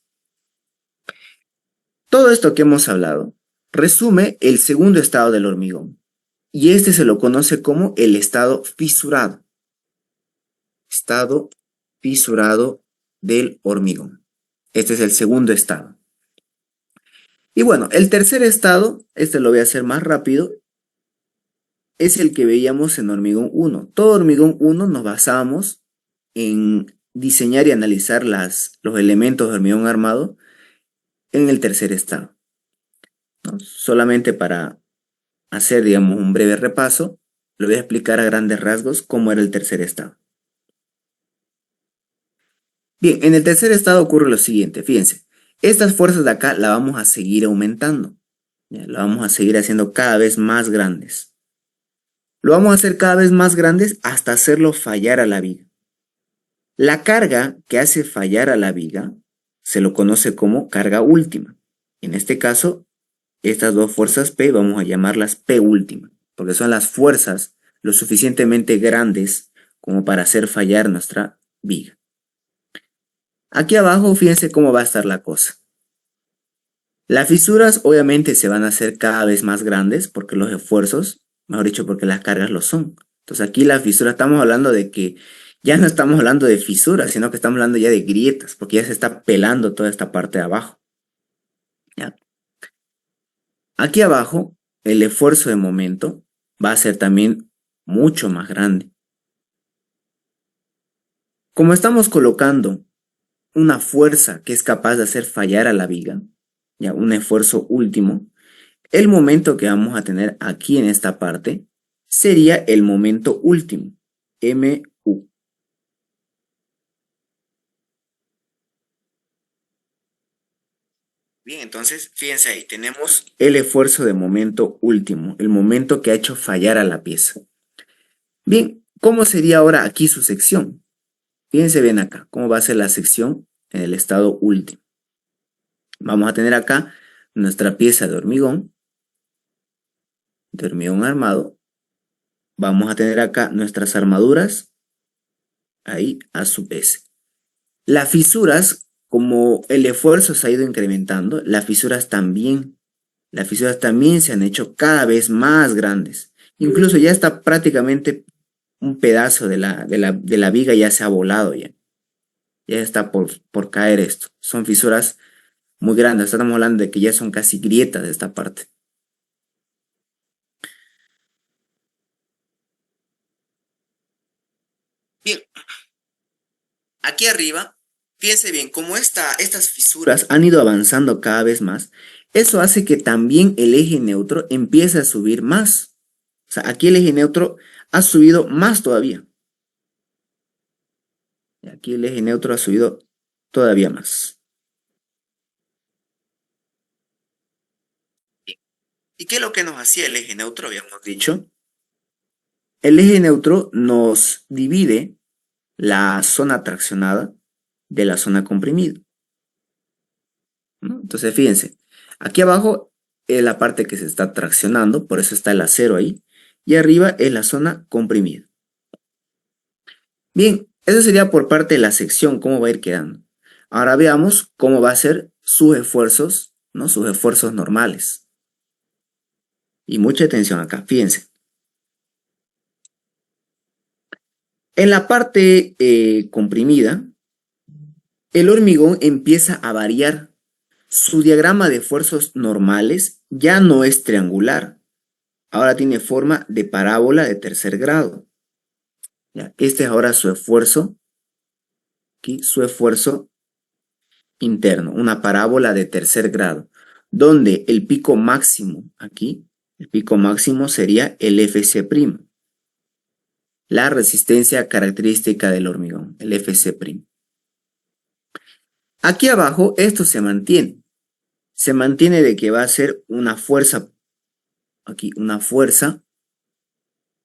Todo esto que hemos hablado resume el segundo estado del hormigón, y este se lo conoce como el estado fisurado. Estado fisurado del hormigón. Este es el segundo estado. Y bueno, el tercer estado, este lo voy a hacer más rápido, es el que veíamos en hormigón 1. Todo hormigón 1 nos basamos en diseñar y analizar los elementos de hormigón armado en el tercer estado, ¿no? Solamente para hacer, digamos, un breve repaso, le voy a explicar a grandes rasgos cómo era el tercer estado. Bien, en el tercer estado ocurre lo siguiente, fíjense, estas fuerzas de acá la vamos a seguir aumentando, ¿ya? La vamos a seguir haciendo cada vez más grandes. Lo vamos a hacer cada vez más grandes hasta hacerlo fallar a la viga. La carga que hace fallar a la viga se lo conoce como carga última. En este caso, estas dos fuerzas P vamos a llamarlas P última, porque son las fuerzas lo suficientemente grandes como para hacer fallar nuestra viga. Aquí abajo, fíjense cómo va a estar la cosa. Las fisuras obviamente se van a hacer cada vez más grandes porque los esfuerzos, mejor dicho, porque las cargas lo son. Entonces aquí la fisura estamos hablando de que ya no estamos hablando de fisuras, sino que estamos hablando ya de grietas, porque ya se está pelando toda esta parte de abajo. ¿Ya? Aquí abajo, el esfuerzo de momento va a ser también mucho más grande. Como estamos colocando una fuerza que es capaz de hacer fallar a la viga, ya un esfuerzo último, el momento que vamos a tener aquí en esta parte sería el momento último, MU. Bien, entonces, fíjense ahí, tenemos el esfuerzo de momento último, el momento que ha hecho fallar a la pieza. Bien, ¿cómo sería ahora aquí su sección? Fíjense bien acá, cómo va a ser la sección en el estado último. Vamos a tener acá nuestra pieza de hormigón armado. Vamos a tener acá nuestras armaduras, ahí a su vez. Las fisuras, como el esfuerzo se ha ido incrementando, las fisuras también se han hecho cada vez más grandes. Incluso ya está prácticamente un pedazo de la viga ya se ha volado ya. Ya está por caer esto. Son fisuras muy grandes. Estamos hablando de que ya son casi grietas de esta parte. Bien, aquí arriba, fíjense bien, como estas fisuras han ido avanzando cada vez más, eso hace que también el eje neutro empiece a subir más. O sea, aquí el eje neutro ha subido más todavía. Y aquí el eje neutro ha subido todavía más. ¿Y qué es lo que nos hacía el eje neutro? Habíamos dicho. El eje neutro nos divide la zona traccionada de la zona comprimida, ¿no? Entonces, fíjense, aquí abajo es la parte que se está traccionando, por eso está el acero ahí, y arriba es la zona comprimida. Bien, eso sería por parte de la sección, cómo va a ir quedando. Ahora veamos cómo va a ser sus esfuerzos, ¿no? Sus esfuerzos normales. Y mucha atención acá, fíjense. En la parte comprimida, el hormigón empieza a variar. Su diagrama de esfuerzos normales ya no es triangular, ahora tiene forma de parábola de tercer grado. ¿Ya? Este es ahora su esfuerzo, aquí su esfuerzo interno, una parábola de tercer grado, donde el pico máximo, aquí, el pico máximo sería el FC', la resistencia característica del hormigón, el FC'. Aquí abajo esto se mantiene de que va a ser una fuerza, aquí una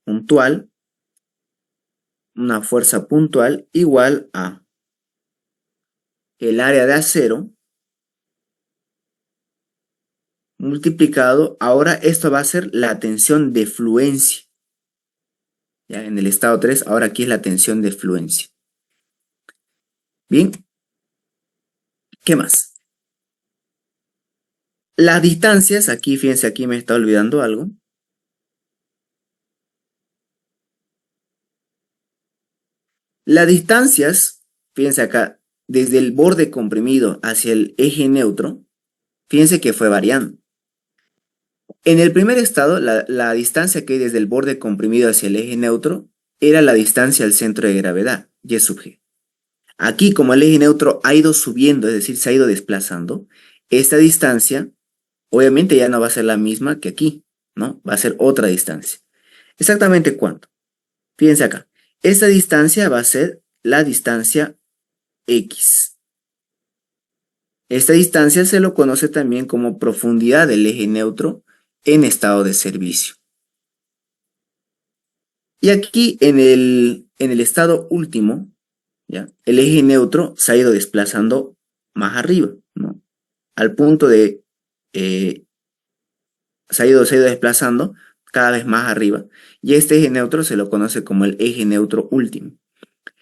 puntual, fuerza puntual igual a el área de acero multiplicado, ahora esto va a ser la tensión de fluencia. Ya en el estado 3, ahora aquí es la tensión de fluencia. Bien, ¿qué más? Las distancias, aquí fíjense, aquí me está olvidando algo. Las distancias, fíjense acá, desde el borde comprimido hacia el eje neutro, fíjense que fue variando. En el primer estado, la distancia que hay desde el borde comprimido hacia el eje neutro era la distancia al centro de gravedad, y sub g. Aquí, como el eje neutro ha ido subiendo, es decir, se ha ido desplazando, esta distancia obviamente ya no va a ser la misma que aquí, ¿no? Va a ser otra distancia. ¿Exactamente cuánto? Fíjense acá. Esta distancia va a ser la distancia X. Esta distancia se lo conoce también como profundidad del eje neutro en estado de servicio. Y aquí en el estado último, ¿ya? El eje neutro se ha ido desplazando más arriba, ¿no? Al punto de eh, se ha ido desplazando cada vez más arriba, y este eje neutro se lo conoce como el eje neutro último.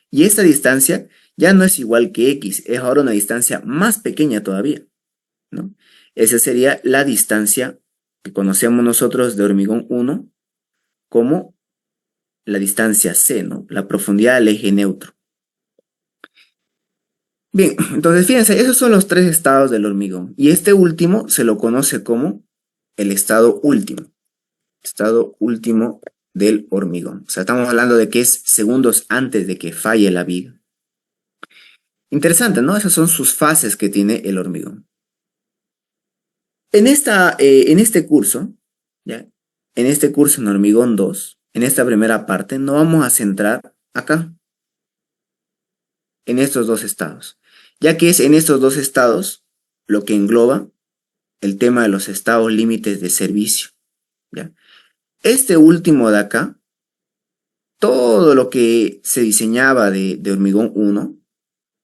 Y esta distancia ya no es igual que X, es ahora una distancia más pequeña todavía, ¿no? Esa sería la distancia que conocemos nosotros de hormigón 1 como la distancia C, ¿no? La profundidad del eje neutro. Bien, entonces fíjense, esos son los tres estados del hormigón. Y este último se lo conoce como el estado último. Estado último del hormigón. O sea, estamos hablando de que es segundos antes de que falle la viga. Interesante, ¿no? Esas son sus fases que tiene el hormigón. En este curso, ¿ya? En este curso en hormigón 2, en esta primera parte, nos vamos a centrar acá, en estos dos estados, ya que es en estos dos estados lo que engloba el tema de los estados límites de servicio, ¿ya? Este último de acá, todo lo que se diseñaba de hormigón 1,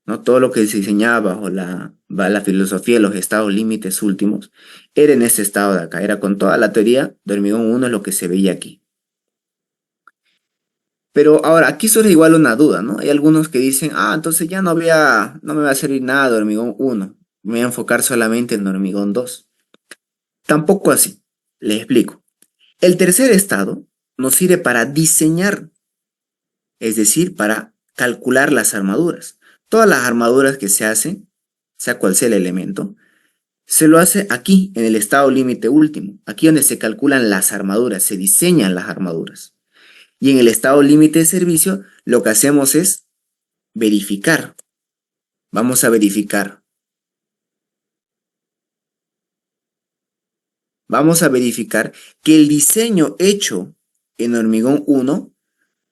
¿no? Todo lo que se diseñaba bajo la filosofía de los estados límites últimos, era en este estado de acá, era con toda la teoría de hormigón 1 lo que se veía aquí. Pero ahora, aquí surge igual una duda, ¿no? Hay algunos que dicen, entonces ya no me va a servir nada de hormigón 1, me voy a enfocar solamente en hormigón 2. Tampoco así, les explico. El tercer estado nos sirve para diseñar, es decir, para calcular las armaduras. Todas las armaduras que se hacen, sea cual sea el elemento, se lo hace aquí, en el estado límite último, aquí donde se calculan las armaduras, se diseñan las armaduras. Y en el estado límite de servicio, lo que hacemos es verificar. Vamos a verificar. Vamos a verificar que el diseño hecho en hormigón 1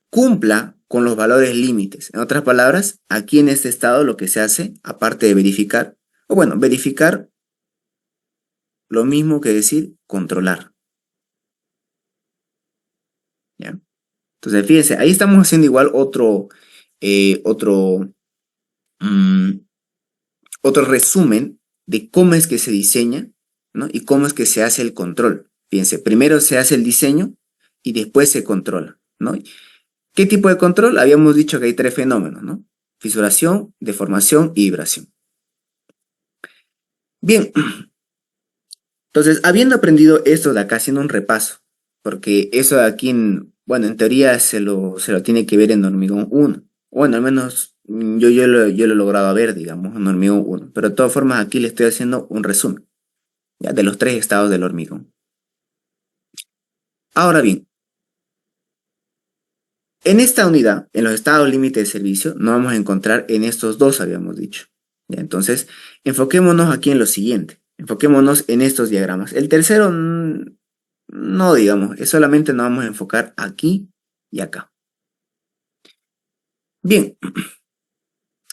cumpla con los valores límites. En otras palabras, aquí en este estado lo que se hace, aparte de verificar, o bueno, verificar lo mismo que decir controlar. ¿Ya? Entonces, fíjense, ahí estamos haciendo igual eh, otro, mm, otro resumen de cómo es que se diseña, ¿no? Y cómo es que se hace el control. Fíjense, primero se hace el diseño y después se controla, ¿no? ¿Qué tipo de control? Habíamos dicho que hay tres fenómenos, ¿no? Fisuración, deformación y vibración. Bien, entonces, habiendo aprendido esto de acá, haciendo un repaso, porque eso de aquí, bueno, en teoría se lo tiene que ver en hormigón 1. Bueno, al menos yo lo he logrado ver, digamos, en hormigón 1. Pero de todas formas, aquí le estoy haciendo un resumen, ¿ya? De los tres estados del hormigón. Ahora bien, en esta unidad, en los estados límite de servicio, nos vamos a encontrar en estos dos, habíamos dicho. ¿Ya? Entonces, enfoquémonos aquí en lo siguiente. Enfoquémonos en estos diagramas. El tercero, no digamos, es solamente nos vamos a enfocar aquí y acá. Bien,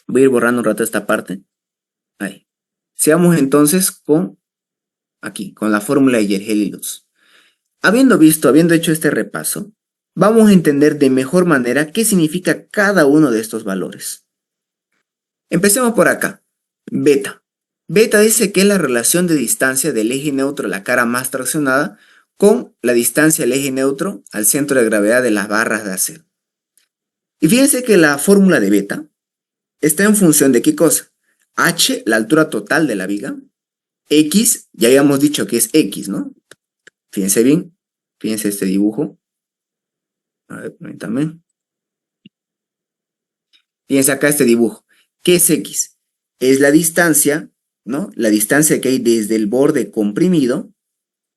voy a ir borrando un rato esta parte. Ahí. Sigamos entonces con aquí, con la fórmula de Yergel y Lutz. Habiendo hecho este repaso, vamos a entender de mejor manera qué significa cada uno de estos valores. Empecemos por acá. Beta. Beta dice que es la relación de distancia del eje neutro a la cara más traccionada con la distancia del eje neutro al centro de gravedad de las barras de acero. Y fíjense que la fórmula de beta está en función de qué cosa. H, la altura total de la viga. X, ya habíamos dicho que es X, ¿no? Fíjense bien. Fíjense este dibujo. A ver, permítanme. Fíjense acá este dibujo. ¿Qué es X? Es la distancia, ¿no? La distancia que hay desde el borde comprimido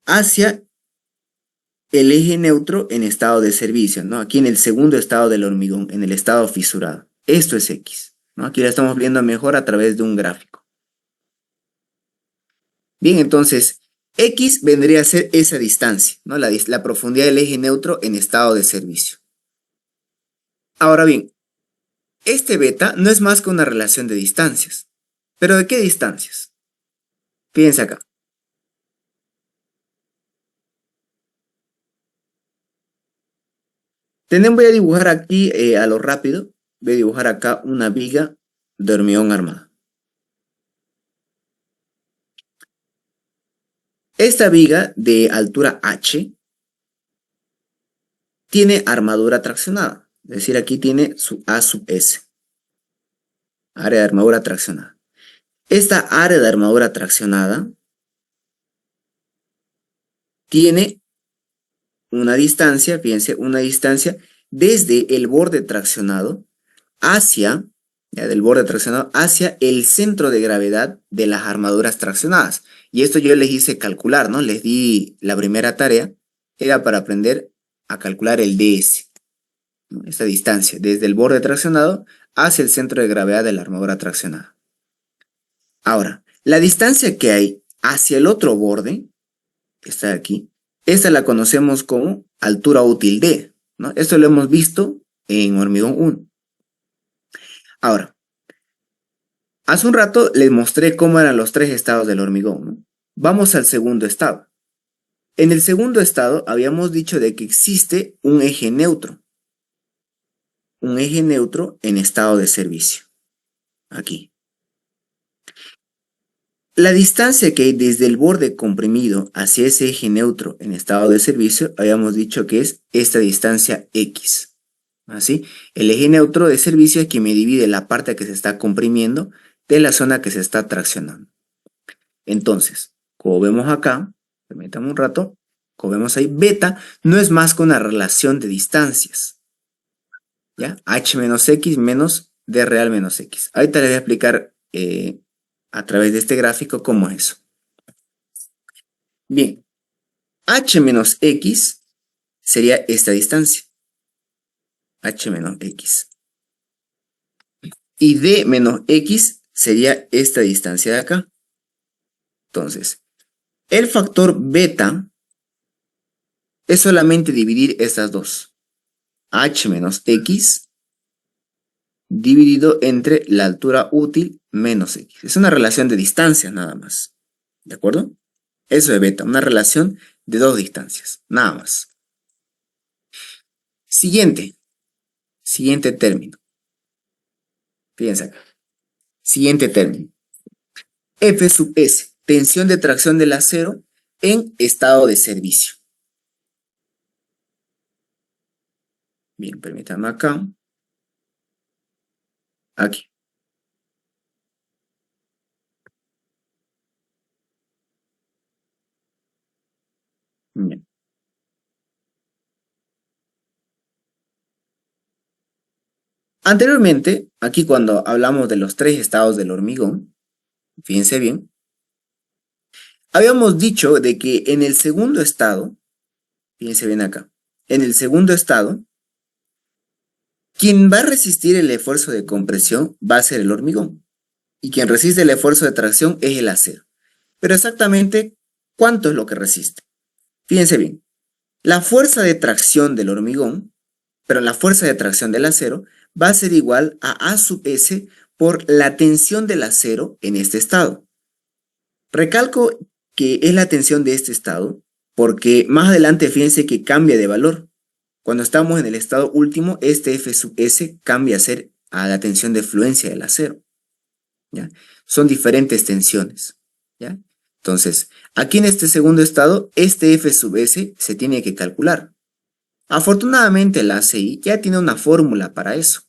hacia el eje neutro en estado de servicio, ¿no? Aquí en el segundo estado del hormigón, en el estado fisurado. Esto es X, ¿no? Aquí la estamos viendo mejor a través de un gráfico. Bien, entonces, X vendría a ser esa distancia, ¿no? La profundidad del eje neutro en estado de servicio. Ahora bien, este beta no es más que una relación de distancias. ¿Pero de qué distancias? Fíjense acá. Voy a dibujar aquí a lo rápido. Voy a dibujar acá una viga de hormigón armada. Esta viga de altura H tiene armadura traccionada. Es decir, aquí tiene su A sub S. Área de armadura traccionada. Esta área de armadura traccionada tiene una distancia, fíjense, una distancia desde el borde traccionado hacia, ya del borde traccionado, hacia el centro de gravedad de las armaduras traccionadas. Y esto yo les hice calcular, ¿no? Les di la primera tarea, era para aprender a calcular el ds, ¿no? Esta distancia, desde el borde traccionado hacia el centro de gravedad de la armadura traccionada. Ahora, la distancia que hay hacia el otro borde, que está aquí, esta la conocemos como altura útil D, ¿no? Esto lo hemos visto en hormigón 1. Ahora, hace un rato les mostré cómo eran los tres estados del hormigón, ¿no? Vamos al segundo estado. En el segundo estado habíamos dicho de que existe un eje neutro. Un eje neutro en estado de servicio. Aquí. La distancia que hay desde el borde comprimido hacia ese eje neutro en estado de servicio, habíamos dicho que es esta distancia X. ¿Así? El eje neutro de servicio es que me divide la parte que se está comprimiendo de la zona que se está traccionando. Entonces, como vemos acá, permítame un rato, como vemos ahí, beta no es más que una relación de distancias. ¿Ya? H menos X menos D real menos X. Ahorita les voy a explicar a través de este gráfico cómo es eso. Bien, H menos X sería esta distancia. H menos X. Y D menos X sería esta distancia de acá. Entonces, el factor beta es solamente dividir estas dos. H menos X dividido entre la altura útil menos X. Es una relación de distancias nada más. ¿De acuerdo? Eso es beta, una relación de dos distancias, nada más. Siguiente término. Fíjense acá. Siguiente término. F sub S, tensión de tracción del acero en estado de servicio. Bien, permítanme acá. Aquí. Bien. Anteriormente, aquí cuando hablamos de los tres estados del hormigón, fíjense bien, habíamos dicho de que en el segundo estado, fíjense bien acá, en el segundo estado, quien va a resistir el esfuerzo de compresión va a ser el hormigón. Y quien resiste el esfuerzo de tracción es el acero. Pero exactamente, ¿cuánto es lo que resiste? Fíjense bien, la fuerza de tracción del hormigón, pero la fuerza de tracción del acero, va a ser igual a sub S por la tensión del acero en este estado. Recalco que es la tensión de este estado, porque más adelante fíjense que cambia de valor. Cuando estamos en el estado último, este F sub S cambia a ser a la tensión de fluencia del acero. ¿Ya? Son diferentes tensiones. ¿Ya? Entonces, aquí en este segundo estado, este F sub S se tiene que calcular. Afortunadamente la ACI ya tiene una fórmula para eso.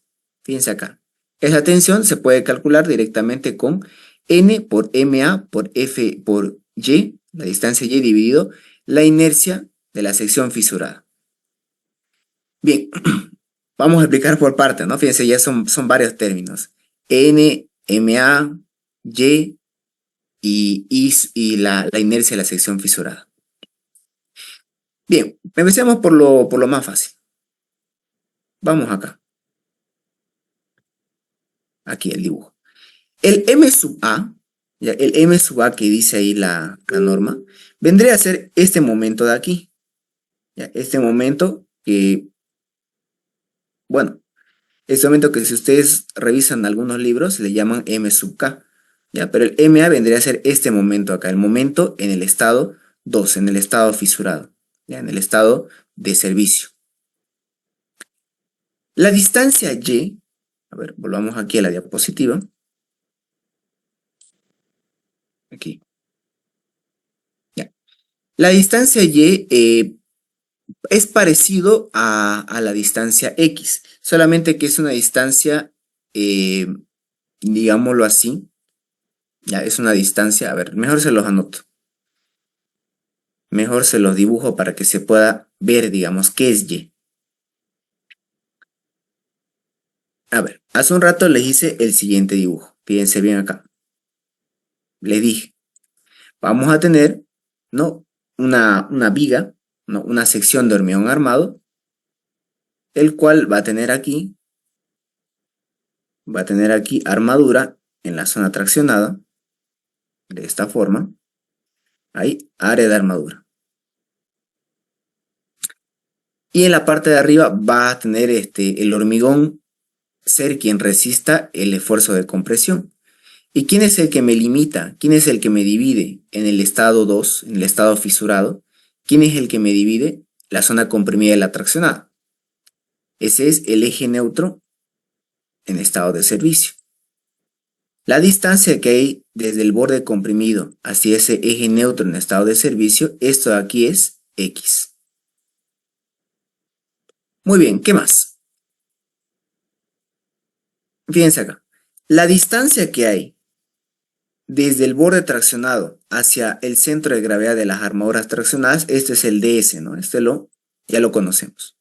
Fíjense acá. Esa tensión se puede calcular directamente con N por MA por F por Y, la distancia Y dividido la inercia de la sección fisurada. Bien, vamos a explicar por partes, ¿no? Fíjense, ya son varios términos. N, MA, Y y la inercia de la sección fisurada. Bien, empecemos por lo más fácil. Vamos acá. Aquí el dibujo. El M sub A, ya, el M sub A que dice ahí la norma, vendría a ser este momento de aquí. Ya, este momento que, bueno, este momento que si ustedes revisan algunos libros le llaman M sub K. Ya, pero el MA vendría a ser este momento acá, el momento en el estado 2, en el estado fisurado, ya, en el estado de servicio. La distancia Y, a ver, volvamos aquí a la diapositiva. Aquí. Ya. La distancia y es parecido a la distancia x, solamente que es una distancia, eh, digámoslo así, ya es una distancia, a ver, mejor se los anoto, mejor se los dibujo para que se pueda ver, digamos, qué es y. A ver, hace un rato les hice el siguiente dibujo, fíjense bien acá, les dije, vamos a tener, ¿no? Una viga, ¿no? Una sección de hormigón armado, el cual va a tener aquí armadura en la zona traccionada, de esta forma, ahí, área de armadura. Y en la parte de arriba va a tener el hormigón ser quien resista el esfuerzo de compresión. ¿Y quién es el que me limita? ¿Quién es el que me divide en el estado 2, en el estado fisurado? ¿Quién es el que me divide la zona comprimida y la traccionada? Ese es el eje neutro en estado de servicio. La distancia que hay desde el borde comprimido hacia ese eje neutro en estado de servicio, esto de aquí es X. Muy bien, ¿qué más? Fíjense acá. La distancia que hay desde el borde traccionado hacia el centro de gravedad de las armaduras traccionadas, este es el ds, ¿no? Ya lo conocemos.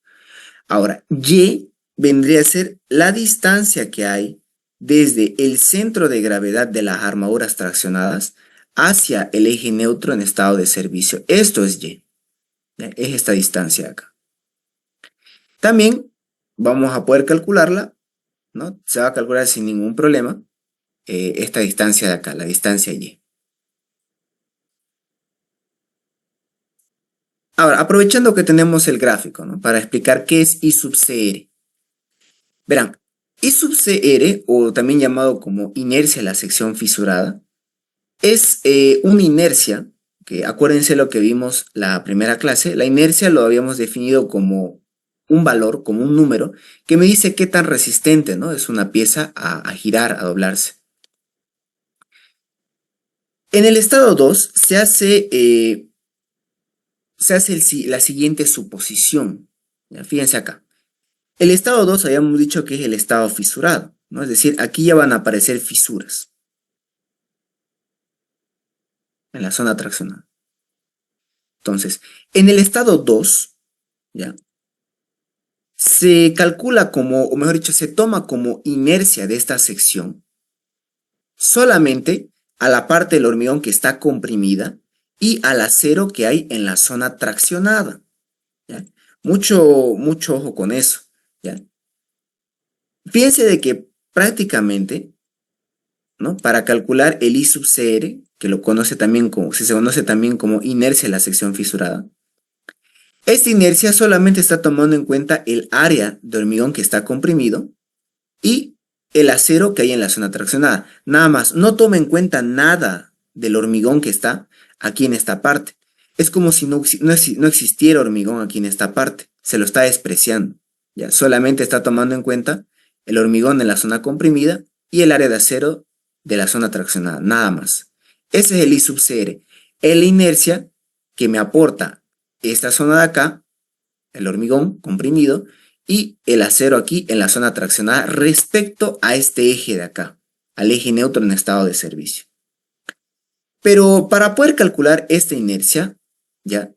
Ahora, y vendría a ser la distancia que hay desde el centro de gravedad de las armaduras traccionadas hacia el eje neutro en estado de servicio. Esto es y, ¿ya? Es esta distancia de acá. También vamos a poder calcularla, ¿no? Se va a calcular sin ningún problema esta distancia de acá, la distancia y. Ahora, aprovechando que tenemos el gráfico, ¿no? Para explicar qué es I sub CR. Verán, I sub CR, o también llamado como inercia a la sección fisurada, es una inercia, que acuérdense lo que vimos la primera clase, la inercia lo habíamos definido como un valor, como un número, que me dice qué tan resistente, ¿no? Es una pieza a girar, a doblarse. En el estado 2 se hace la siguiente suposición. ¿Ya? Fíjense acá. El estado 2 habíamos dicho que es el estado fisurado, ¿no? Es decir, aquí ya van a aparecer fisuras en la zona traccionada. Entonces, en el estado 2, ¿ya? Se calcula como, o mejor dicho, se toma como inercia de esta sección solamente a la parte del hormigón que está comprimida y al acero que hay en la zona traccionada. ¿Ya? Mucho ojo con eso. ¿Ya? Fíjense de que prácticamente, ¿no? Para calcular el I sub CR, que lo conoce también como, se conoce también como inercia de la sección fisurada, esta inercia solamente está tomando en cuenta el área de hormigón que está comprimido y el acero que hay en la zona traccionada. Nada más, no toma en cuenta nada del hormigón que está aquí en esta parte. Es como si no existiera hormigón aquí en esta parte. Se lo está despreciando. Ya, solamente está tomando en cuenta el hormigón en la zona comprimida y el área de acero de la zona traccionada. Nada más. Ese es el I sub CR. Es la inercia que me aporta esta zona de acá, el hormigón comprimido, y el acero aquí en la zona traccionada respecto a este eje de acá, al eje neutro en estado de servicio. Pero para poder calcular esta inercia, ya,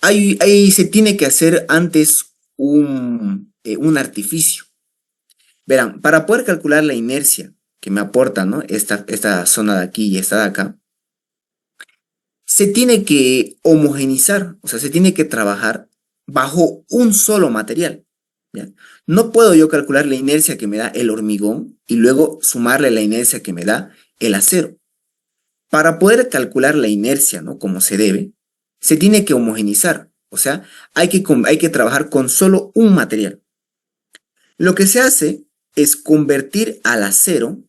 ahí se tiene que hacer antes un artificio. Verán, para poder calcular la inercia que me aporta, ¿no? Esta zona de aquí y esta de acá, se tiene que homogenizar, o sea, se tiene que trabajar bajo un solo material. ¿Ya? No puedo yo calcular la inercia que me da el hormigón y luego sumarle la inercia que me da el acero. Para poder calcular la inercia, ¿no? Como se debe, se tiene que homogenizar, o sea, hay que trabajar con solo un material. Lo que se hace es convertir al acero,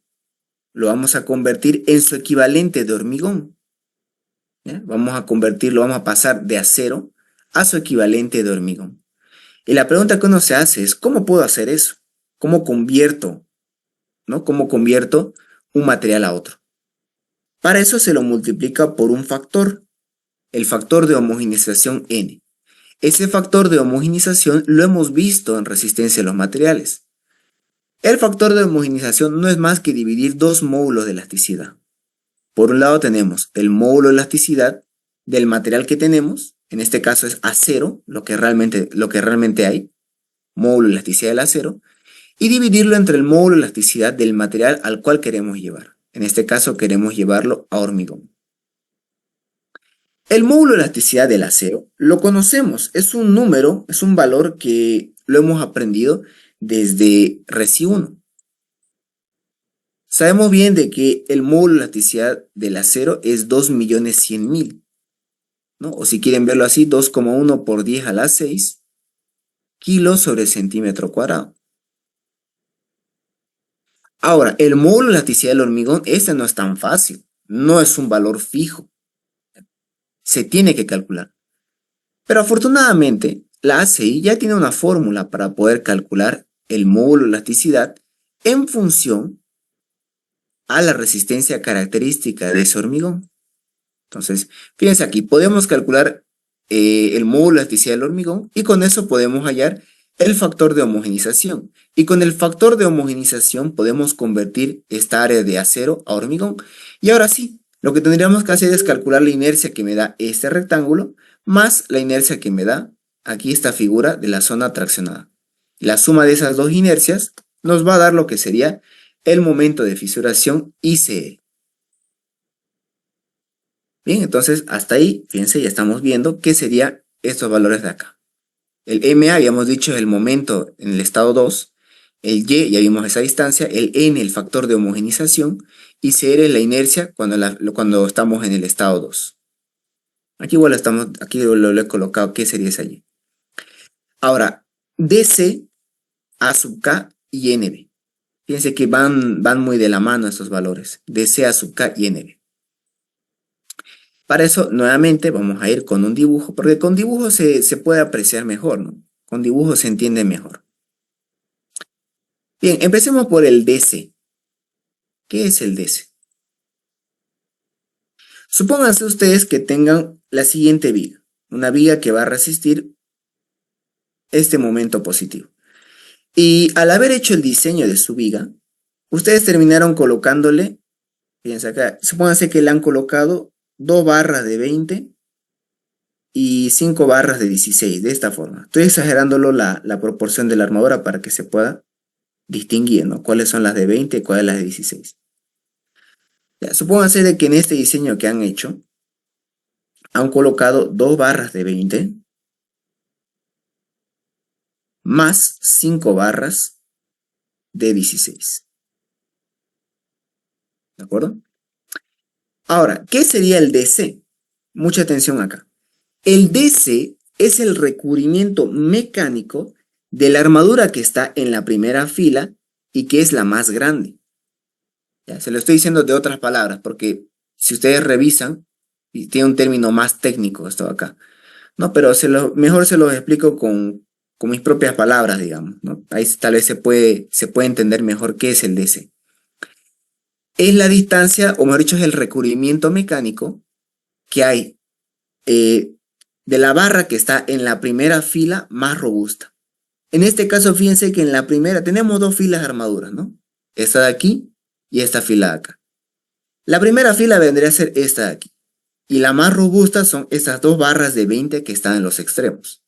lo vamos a convertir en su equivalente de hormigón. ¿Ya? Vamos a pasar de acero a su equivalente de hormigón. Y la pregunta que uno se hace es, ¿cómo puedo hacer eso? ¿Cómo convierto, ¿no? ¿Cómo convierto un material a otro? Para eso se lo multiplica por un factor. el factor de homogeneización N. Ese factor de homogeneización lo hemos visto en resistencia a los materiales. El factor de homogeneización no es más que dividir dos módulos de elasticidad. Por un lado tenemos el módulo de elasticidad del material que tenemos, en este caso es acero, lo que realmente hay, módulo de elasticidad del acero, y dividirlo entre el módulo de elasticidad del material al cual queremos llevar. En este caso queremos llevarlo a hormigón. El módulo de elasticidad del acero lo conocemos, es un número, es un valor que lo hemos aprendido desde Resi 1. Sabemos bien de que el módulo de elasticidad del acero es 2.100.000, ¿no? O si quieren verlo así, 2,1 por 10 a la 6 kilos sobre centímetro cuadrado. Ahora, el módulo de elasticidad del hormigón, este no es tan fácil, no es un valor fijo, se tiene que calcular. Pero afortunadamente, la ACI ya tiene una fórmula para poder calcular el módulo de elasticidad en función a la resistencia característica de ese hormigón. Entonces, fíjense aquí, podemos calcular el módulo de elasticidad del hormigón y con eso podemos hallar el factor de homogeneización. Y con el factor de homogeneización podemos convertir esta área de acero a hormigón. Y ahora sí, lo que tendríamos que hacer es calcular la inercia que me da este rectángulo más la inercia que me da aquí esta figura de la zona traccionada. La suma de esas dos inercias nos va a dar lo que sería el momento de fisuración ICE. Bien, entonces hasta ahí, fíjense, ya estamos viendo qué serían estos valores de acá. El MA, habíamos dicho, es el momento en el estado 2. El Y, ya vimos esa distancia. El N, el factor de homogeneización. Y CR es la inercia cuando estamos en el estado 2. Aquí lo he colocado, ¿qué sería esa Y? Ahora, DC, A sub K y NB. Fíjense que van muy de la mano estos valores. DC, A sub K y NB. Para eso, nuevamente, vamos a ir con un dibujo, porque con dibujo se puede apreciar mejor, ¿no? Con dibujo se entiende mejor. Bien, empecemos por el DC. ¿Qué es el DC? Supónganse ustedes que tengan la siguiente viga, una viga que va a resistir este momento positivo. Y al haber hecho el diseño de su viga, ustedes terminaron colocándole, fíjense acá, supónganse que le han colocado 2 barras de 20 y 5 barras de 16, de esta forma. Estoy exagerándolo la proporción de la armadura para que se pueda distinguir, ¿no? Cuáles son las de 20 y cuáles las de 16. Ya, supónganse de que en este diseño que han hecho, han colocado 2 barras de 20 más 5 barras de 16. ¿De acuerdo? Ahora, ¿qué sería el DC? Mucha atención acá. El DC es el recubrimiento mecánico de la armadura que está en la primera fila y que es la más grande. Ya, se lo estoy diciendo de otras palabras, porque si ustedes revisan, y tiene un término más técnico esto acá, ¿no? Pero mejor se los explico con mis propias palabras, digamos, ¿no? Ahí tal vez se puede entender mejor qué es el DC. Es la distancia, o mejor dicho, es el recubrimiento mecánico que hay de la barra que está en la primera fila más robusta. En este caso, fíjense que en la primera tenemos 2 filas de armaduras, ¿no? Esta de aquí y esta fila de acá. La primera fila vendría a ser esta de aquí. Y la más robusta son estas 2 barras de 20 que están en los extremos.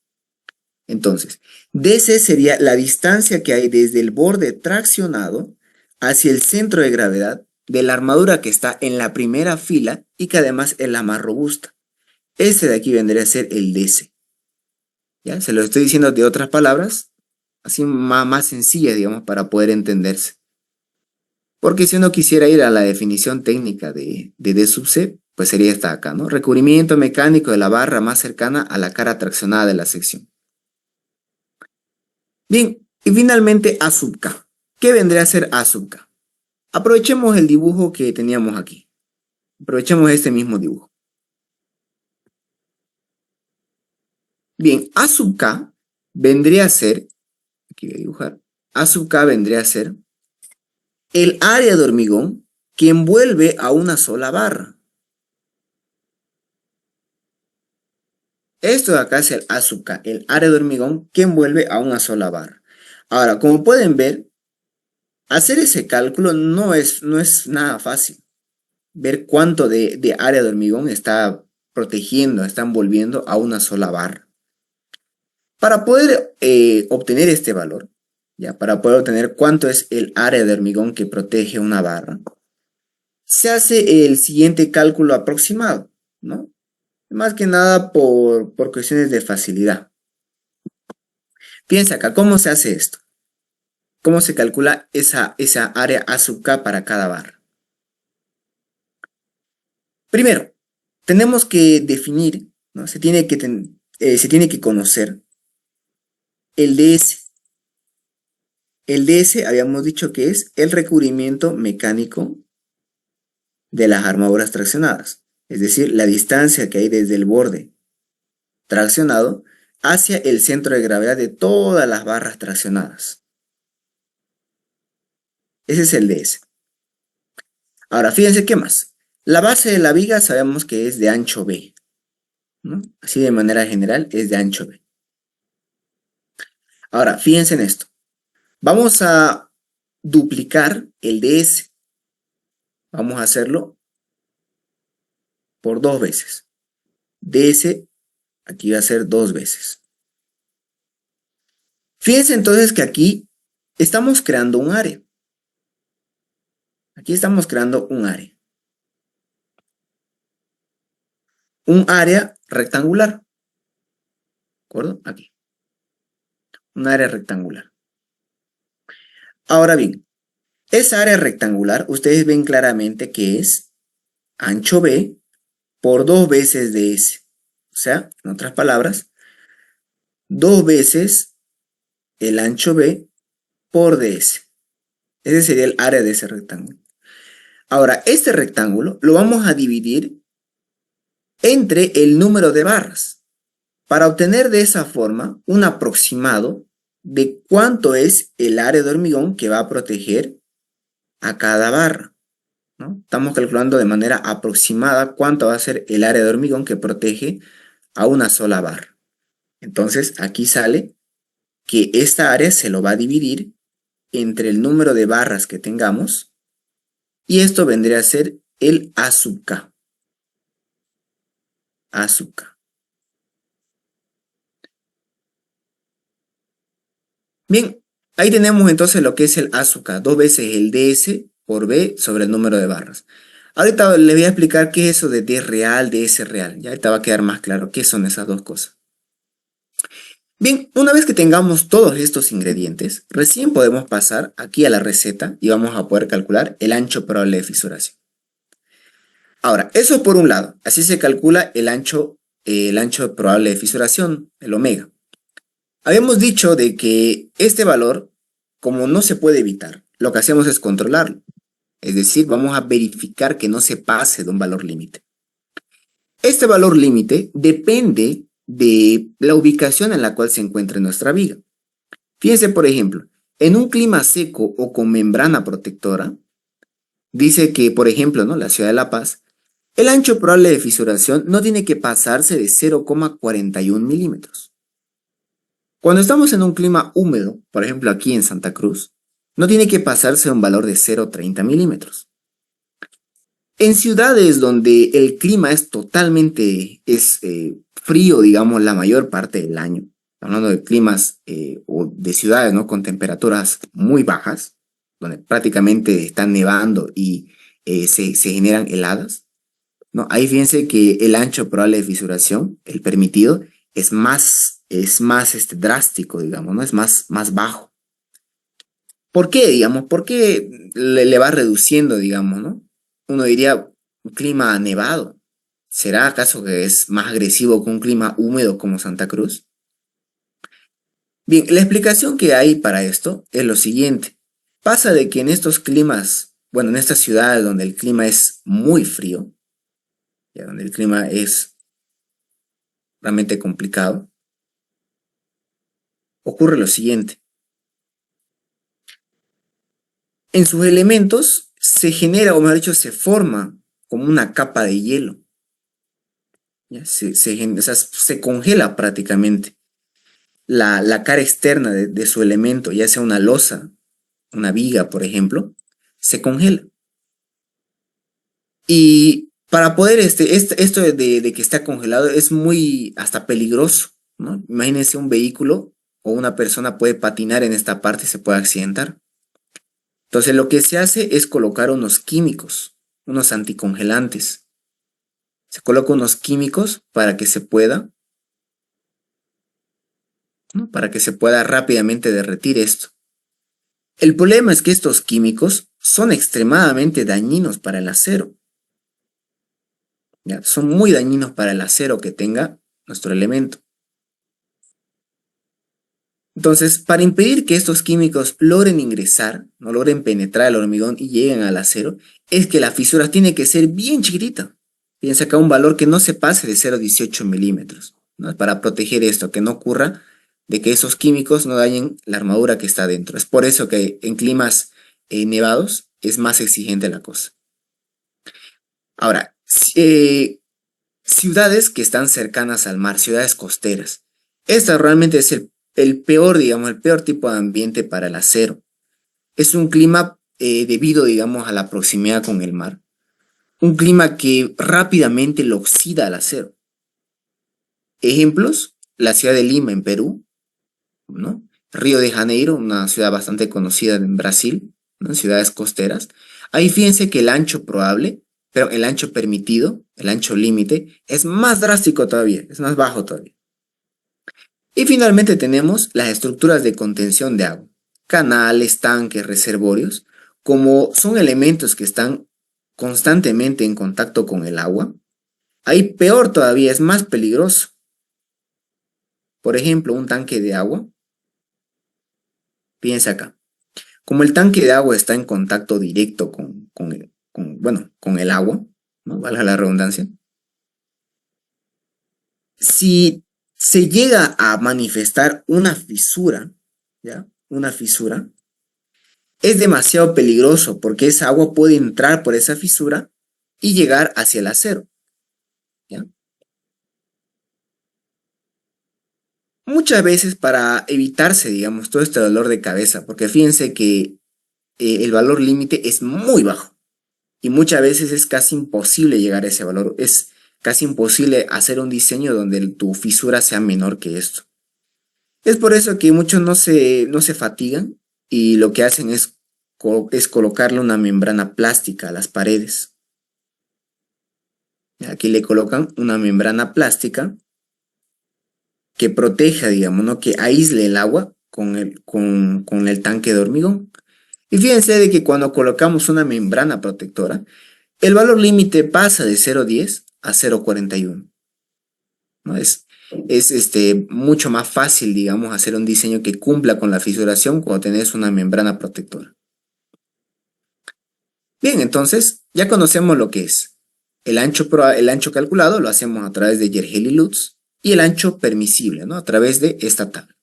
Entonces, DC sería la distancia que hay desde el borde traccionado hacia el centro de gravedad de la armadura que está en la primera fila y que además es la más robusta. Este de aquí vendría a ser el DC. ¿Ya? Se lo estoy diciendo de otras palabras, así más sencillas, digamos, para poder entenderse. Porque si uno quisiera ir a la definición técnica de D sub C, pues sería esta acá, ¿no? Recubrimiento mecánico de la barra más cercana a la cara traccionada de la sección. Bien, y finalmente A sub K. ¿Qué vendría a ser A sub K? Aprovechemos el dibujo que teníamos aquí. Aprovechemos este mismo dibujo. Bien, A sub K vendría a ser, aquí voy a dibujar, A sub K vendría a ser el área de hormigón que envuelve a una sola barra. Esto de acá es el azúcar, el área de hormigón que envuelve a una sola barra. Ahora, como pueden ver, hacer ese cálculo no es nada fácil. Ver cuánto de área de hormigón está protegiendo, está envolviendo a una sola barra. Para poder obtener este valor, ya para poder obtener cuánto es el área de hormigón que protege una barra, se hace el siguiente cálculo aproximado, ¿no? Más que nada por cuestiones de facilidad. Piensa acá, ¿cómo se hace esto? ¿Cómo se calcula esa área azúcar para cada barra? Primero, tenemos que definir, ¿no? Se tiene que conocer el DS. El DS habíamos dicho que es el recubrimiento mecánico de las armaduras traccionadas, es decir, la distancia que hay desde el borde traccionado hacia el centro de gravedad de todas las barras traccionadas. Ese es el DS. Ahora, fíjense qué más. La base de la viga sabemos que es de ancho B, ¿no? Así de manera general es de ancho B. Ahora, fíjense en esto. Vamos a duplicar el DS. Vamos a hacerlo por 2 veces. DS aquí va a ser 2 veces. Fíjense entonces que aquí estamos creando un área. Aquí estamos creando un área. Un área rectangular. ¿De acuerdo? Aquí. Un área rectangular. Ahora bien, esa área rectangular, ustedes ven claramente que es ancho B por 2 veces DS. O sea, en otras palabras, 2 veces el ancho B por DS. Ese sería el área de ese rectángulo. Ahora, este rectángulo lo vamos a dividir entre el número de barras para obtener de esa forma un aproximado de cuánto es el área de hormigón que va a proteger a cada barra, ¿no? Estamos calculando de manera aproximada cuánto va a ser el área de hormigón que protege a una sola barra. Entonces, aquí sale que esta área se lo va a dividir entre el número de barras que tengamos y esto vendría a ser el A sub K. A sub K. Bien, ahí tenemos entonces lo que es el A sub K, 2 veces el DS por B sobre el número de barras. Ahorita les voy a explicar qué es eso de D real, DS real. Ya ahorita va a quedar más claro qué son esas dos cosas. Bien, una vez que tengamos todos estos ingredientes, recién podemos pasar aquí a la receta y vamos a poder calcular el ancho probable de fisuración. Ahora, eso por un lado, así se calcula el ancho probable de fisuración, el omega. Habíamos dicho de que este valor, como no se puede evitar, lo que hacemos es controlarlo. Es decir, vamos a verificar que no se pase de un valor límite. Este valor límite depende de la ubicación en la cual se encuentre nuestra viga. Fíjense, por ejemplo, en un clima seco o con membrana protectora, dice que, por ejemplo, ¿no? La ciudad de La Paz, el ancho probable de fisuración no tiene que pasarse de 0,41 milímetros. Cuando estamos en un clima húmedo, por ejemplo aquí en Santa Cruz, no tiene que pasarse un valor de 0,30 milímetros. En ciudades donde el clima es totalmente frío, digamos, la mayor parte del año, hablando de climas o de ciudades, ¿no? Con temperaturas muy bajas, donde prácticamente está nevando y se generan heladas, ¿no? Ahí fíjense que el ancho probable de fisuración, el permitido, es más drástico, digamos, ¿no? Es más bajo. ¿Por qué, digamos? ¿Por qué le va reduciendo, digamos, ¿no? Uno diría, un clima nevado. ¿Será acaso que es más agresivo que un clima húmedo como Santa Cruz? Bien, la explicación que hay para esto es lo siguiente. Pasa de que en estos climas, bueno, en estas ciudades donde el clima es muy frío, ya donde el clima es realmente complicado, ocurre lo siguiente. En sus elementos se genera, o mejor dicho, se forma como una capa de hielo. ¿ya? O sea, se congela prácticamente la cara externa de su elemento, ya sea una losa, una viga, por ejemplo, se congela. Y para poder, esto de que está congelado es muy hasta peligroso, ¿no? Imagínense un vehículo o una persona puede patinar en esta parte y se puede accidentar. Entonces lo que se hace es colocar unos químicos, unos anticongelantes. Se coloca unos químicos para que se pueda, ¿no? Para que se pueda rápidamente derretir esto. El problema es que estos químicos son extremadamente dañinos para el acero. ¿Ya? Son muy dañinos para el acero que tenga nuestro elemento. Entonces, para impedir que estos químicos logren ingresar, no logren penetrar el hormigón y lleguen al acero, es que la fisura tiene que ser bien chiquitita. Fíjense acá un valor que no se pase de 0,18 milímetros, ¿no? Para proteger esto, que no ocurra de que esos químicos no dañen la armadura que está dentro. Es por eso que en climas nevados es más exigente la cosa. Ahora, ciudades que están cercanas al mar, ciudades costeras. Esta realmente es el peor, digamos, el peor tipo de ambiente para el acero. Es un clima debido, digamos, a la proximidad con el mar. Un clima que rápidamente lo oxida al acero. Ejemplos, la ciudad de Lima en Perú, ¿no? Río de Janeiro, una ciudad bastante conocida en Brasil, ¿no? Ciudades costeras. Ahí fíjense que el ancho probable, pero el ancho permitido, el ancho límite, es más drástico todavía, es más bajo todavía. Y finalmente tenemos las estructuras de contención de agua, canales, tanques, reservorios, como son elementos que están constantemente en contacto con el agua. Ahí peor todavía, es más peligroso. Por ejemplo, un tanque de agua, piensa acá, como el tanque de agua está en contacto directo con el agua, ¿no? Valga la redundancia. Si se llega a manifestar una fisura, ¿ya? Una fisura, es demasiado peligroso porque esa agua puede entrar por esa fisura y llegar hacia el acero, ¿ya? Muchas veces para evitarse, digamos, todo este dolor de cabeza, porque fíjense que el valor límite es muy bajo y muchas veces es casi imposible llegar a ese valor, es casi imposible hacer un diseño donde tu fisura sea menor que esto. Es por eso que muchos no se fatigan y lo que hacen es colocarle una membrana plástica a las paredes. Aquí le colocan una membrana plástica que proteja, digamos, ¿no? Que aísle el agua con el tanque de hormigón. Y fíjense de que cuando colocamos una membrana protectora, el valor límite pasa de 0,10 a 0,41. ¿No? Es mucho más fácil, digamos, hacer un diseño que cumpla con la fisuración cuando tenés una membrana protectora. Bien, entonces ya conocemos lo que es. El ancho calculado lo hacemos a través de Yergel y Lutz y el ancho permisible, ¿no? A través de esta tabla.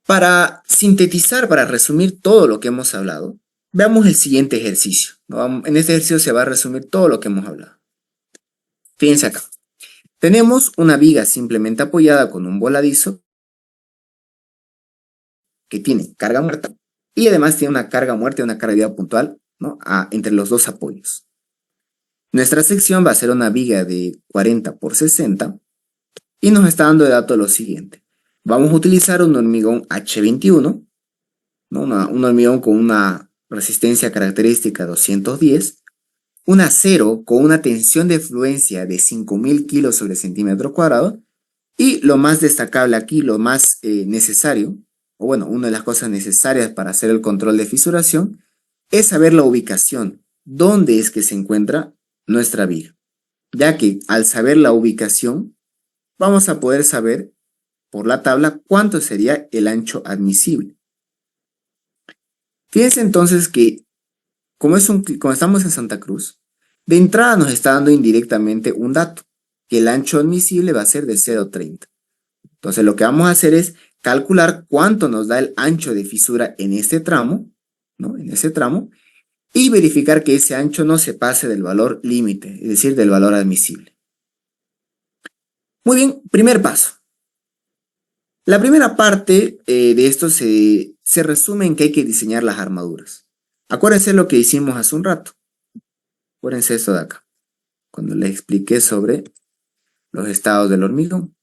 Para sintetizar, para resumir todo lo que hemos hablado, veamos el siguiente ejercicio, ¿no? En este ejercicio se va a resumir todo lo que hemos hablado. Fíjense acá. Tenemos una viga simplemente apoyada con un voladizo que tiene carga muerta y además tiene una carga muerta y una carga viva puntual, ¿no? Entre los dos apoyos. Nuestra sección va a ser una viga de 40 por 60 y nos está dando de dato lo siguiente. Vamos a utilizar un hormigón H21, ¿no? Un hormigón con una resistencia característica 210, un acero con una tensión de fluencia de 5000 kilos sobre centímetro cuadrado y lo más destacable aquí, lo más necesario, o bueno, una de las cosas necesarias para hacer el control de fisuración es saber la ubicación, dónde es que se encuentra nuestra viga, ya que al saber la ubicación vamos a poder saber por la tabla cuánto sería el ancho admisible. Fíjense entonces que como estamos en Santa Cruz, de entrada nos está dando indirectamente un dato, que el ancho admisible va a ser de 0,30. Entonces lo que vamos a hacer es calcular cuánto nos da el ancho de fisura en este tramo, ¿no? En ese tramo, y verificar que ese ancho no se pase del valor límite, es decir, del valor admisible. Muy bien, primer paso. La primera parte de esto se resume en que hay que diseñar las armaduras. Acuérdense lo que hicimos hace un rato. Acuérdense esto de acá, cuando les expliqué sobre los estados del hormigón.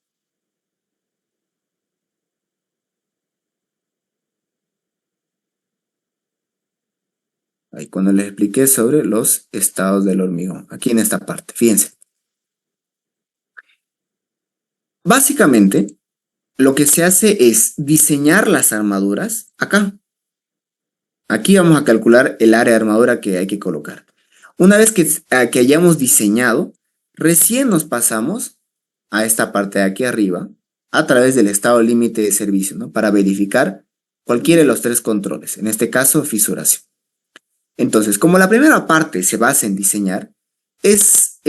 Ahí, cuando les expliqué sobre los estados del hormigón, aquí en esta parte, fíjense. Básicamente, lo que se hace es diseñar las armaduras acá. Aquí vamos a calcular el área de armadura que hay que colocar. Una vez que hayamos diseñado, recién nos pasamos a esta parte de aquí arriba a través del estado límite de servicio, ¿no? Para verificar cualquiera de los tres controles, en este caso fisuración. Entonces, como la primera parte se basa en diseñar, es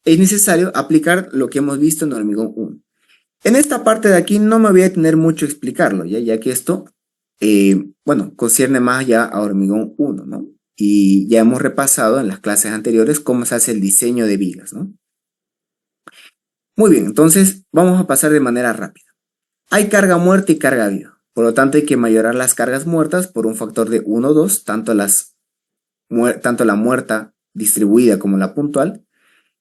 necesario aplicar lo que hemos visto en hormigón 1. En esta parte de aquí no me voy a detener mucho a explicarlo, ya que esto, bueno, concierne más ya a hormigón 1, ¿no? Y ya hemos repasado en las clases anteriores cómo se hace el diseño de vigas, ¿no? Muy bien, entonces vamos a pasar de manera rápida. Hay carga muerta y carga viva. Por lo tanto, hay que mayorar las cargas muertas por un factor de 1 o 2, tanto la muerta distribuida como la puntual,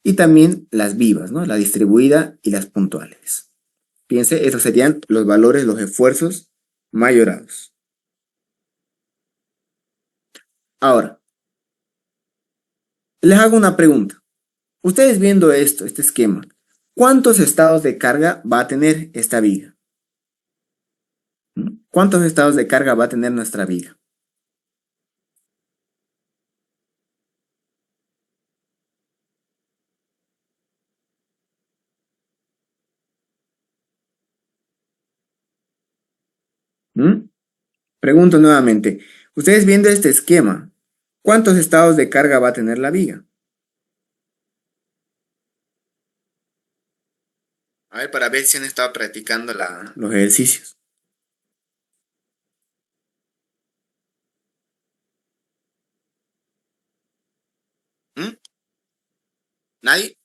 y también las vivas, ¿no? La distribuida y las puntuales. Fíjense, estos serían los valores, los esfuerzos mayorados. Ahora, les hago una pregunta. Ustedes viendo esto, este esquema, ¿cuántos estados de carga va a tener esta viga? ¿Cuántos estados de carga va a tener nuestra viga? ¿Mm? Pregunto nuevamente. Ustedes viendo este esquema, ¿cuántos estados de carga va a tener la viga? A ver, para ver si han estado practicando los ejercicios. ¿Mm? ¿Nadie?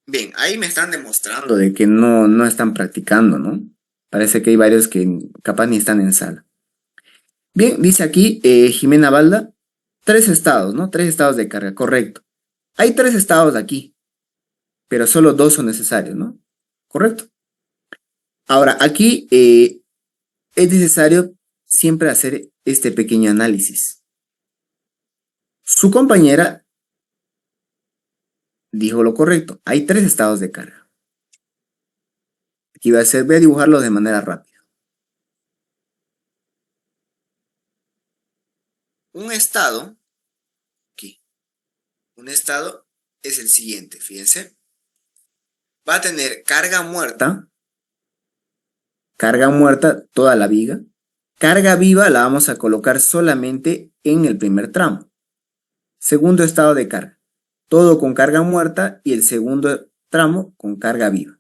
Bien, ahí me están demostrando de que no están practicando, ¿no? Parece que hay varios que capaz ni están en sala. Bien, dice aquí Jimena Balda, 3 estados, ¿no? 3 estados de carga, correcto. Hay 3 estados aquí, pero solo 2 son necesarios, ¿no? Correcto. Ahora, aquí es necesario siempre hacer este pequeño análisis. Su compañera dijo lo correcto, hay 3 estados de carga. Aquí voy a dibujarlo de manera rápida. Un estado, aquí, un estado es el siguiente, fíjense. Va a tener carga muerta toda la viga. Carga viva la vamos a colocar solamente en el primer tramo. Segundo estado de carga, todo con carga muerta y el segundo tramo con carga viva.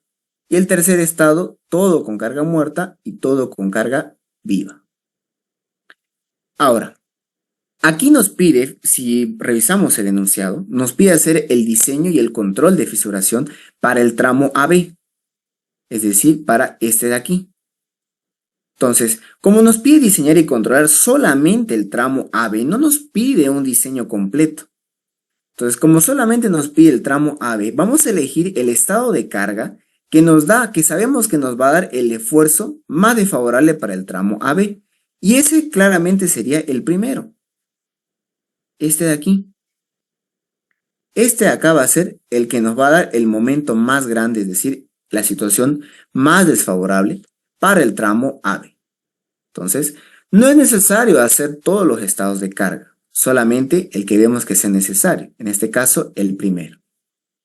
Y el tercer estado, todo con carga muerta y todo con carga viva. Ahora, aquí nos pide, si revisamos el enunciado, nos pide hacer el diseño y el control de fisuración para el tramo AB, es decir, para este de aquí. Entonces, como nos pide diseñar y controlar solamente el tramo AB, no nos pide un diseño completo. Entonces, como solamente nos pide el tramo AB, vamos a elegir el estado de carga que sabemos que nos va a dar el esfuerzo más desfavorable para el tramo AB. Y ese claramente sería el primero. Este de aquí. Este de acá va a ser el que nos va a dar el momento más grande, es decir, la situación más desfavorable para el tramo AB. Entonces, no es necesario hacer todos los estados de carga, solamente el que vemos que sea necesario, en este caso el primero.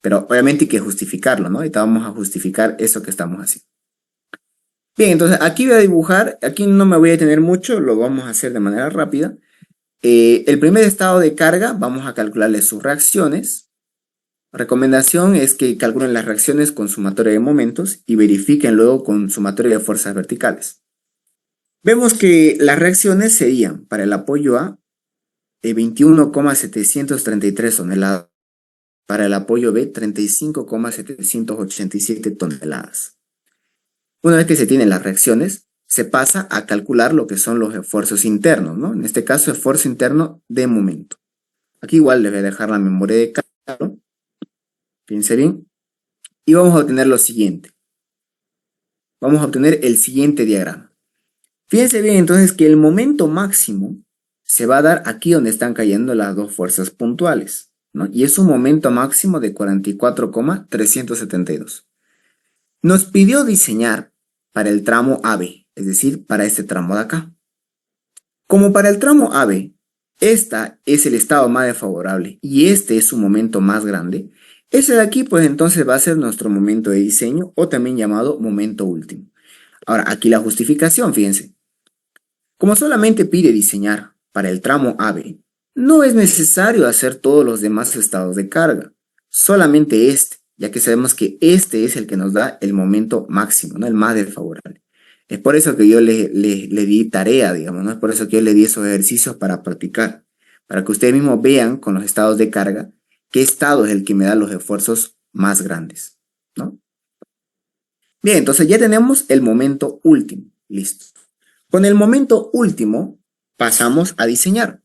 Pero obviamente hay que justificarlo, ¿no? Ahorita vamos a justificar eso que estamos haciendo. Bien, entonces aquí voy a dibujar, aquí no me voy a detener mucho, lo vamos a hacer de manera rápida. El primer estado de carga, vamos a calcularle sus reacciones. Recomendación es que calculen las reacciones con sumatoria de momentos y verifiquen luego con sumatoria de fuerzas verticales. Vemos que las reacciones serían para el apoyo A de 21,733 toneladas para el apoyo B, 35,787 toneladas. Una vez que se tienen las reacciones, se pasa a calcular lo que son los esfuerzos internos, ¿no? En este caso, esfuerzo interno de momento. Aquí igual les voy a dejar la memoria de cálculo. Fíjense bien. Y vamos a obtener lo siguiente. Vamos a obtener el siguiente diagrama. Fíjense bien entonces que el momento máximo se va a dar aquí donde están cayendo las dos fuerzas puntuales, ¿no? Y es un momento máximo de 44,372. Nos pidió diseñar para el tramo AB, es decir, para este tramo de acá. Como para el tramo AB, esta es el estado más desfavorable y este es su momento más grande, ese de aquí pues entonces va a ser nuestro momento de diseño o también llamado momento último. Ahora, aquí la justificación, fíjense. Como solamente pide diseñar para el tramo AB, no es necesario hacer todos los demás estados de carga, solamente este, ya que sabemos que este es el que nos da el momento máximo, ¿no? El más desfavorable. Es por eso que yo le di tarea, digamos, ¿no? Es por eso que yo le di esos ejercicios para practicar, para que ustedes mismos vean con los estados de carga qué estado es el que me da los esfuerzos más grandes, ¿no? Bien, entonces ya tenemos el momento último, listo. Con el momento último pasamos a diseñar.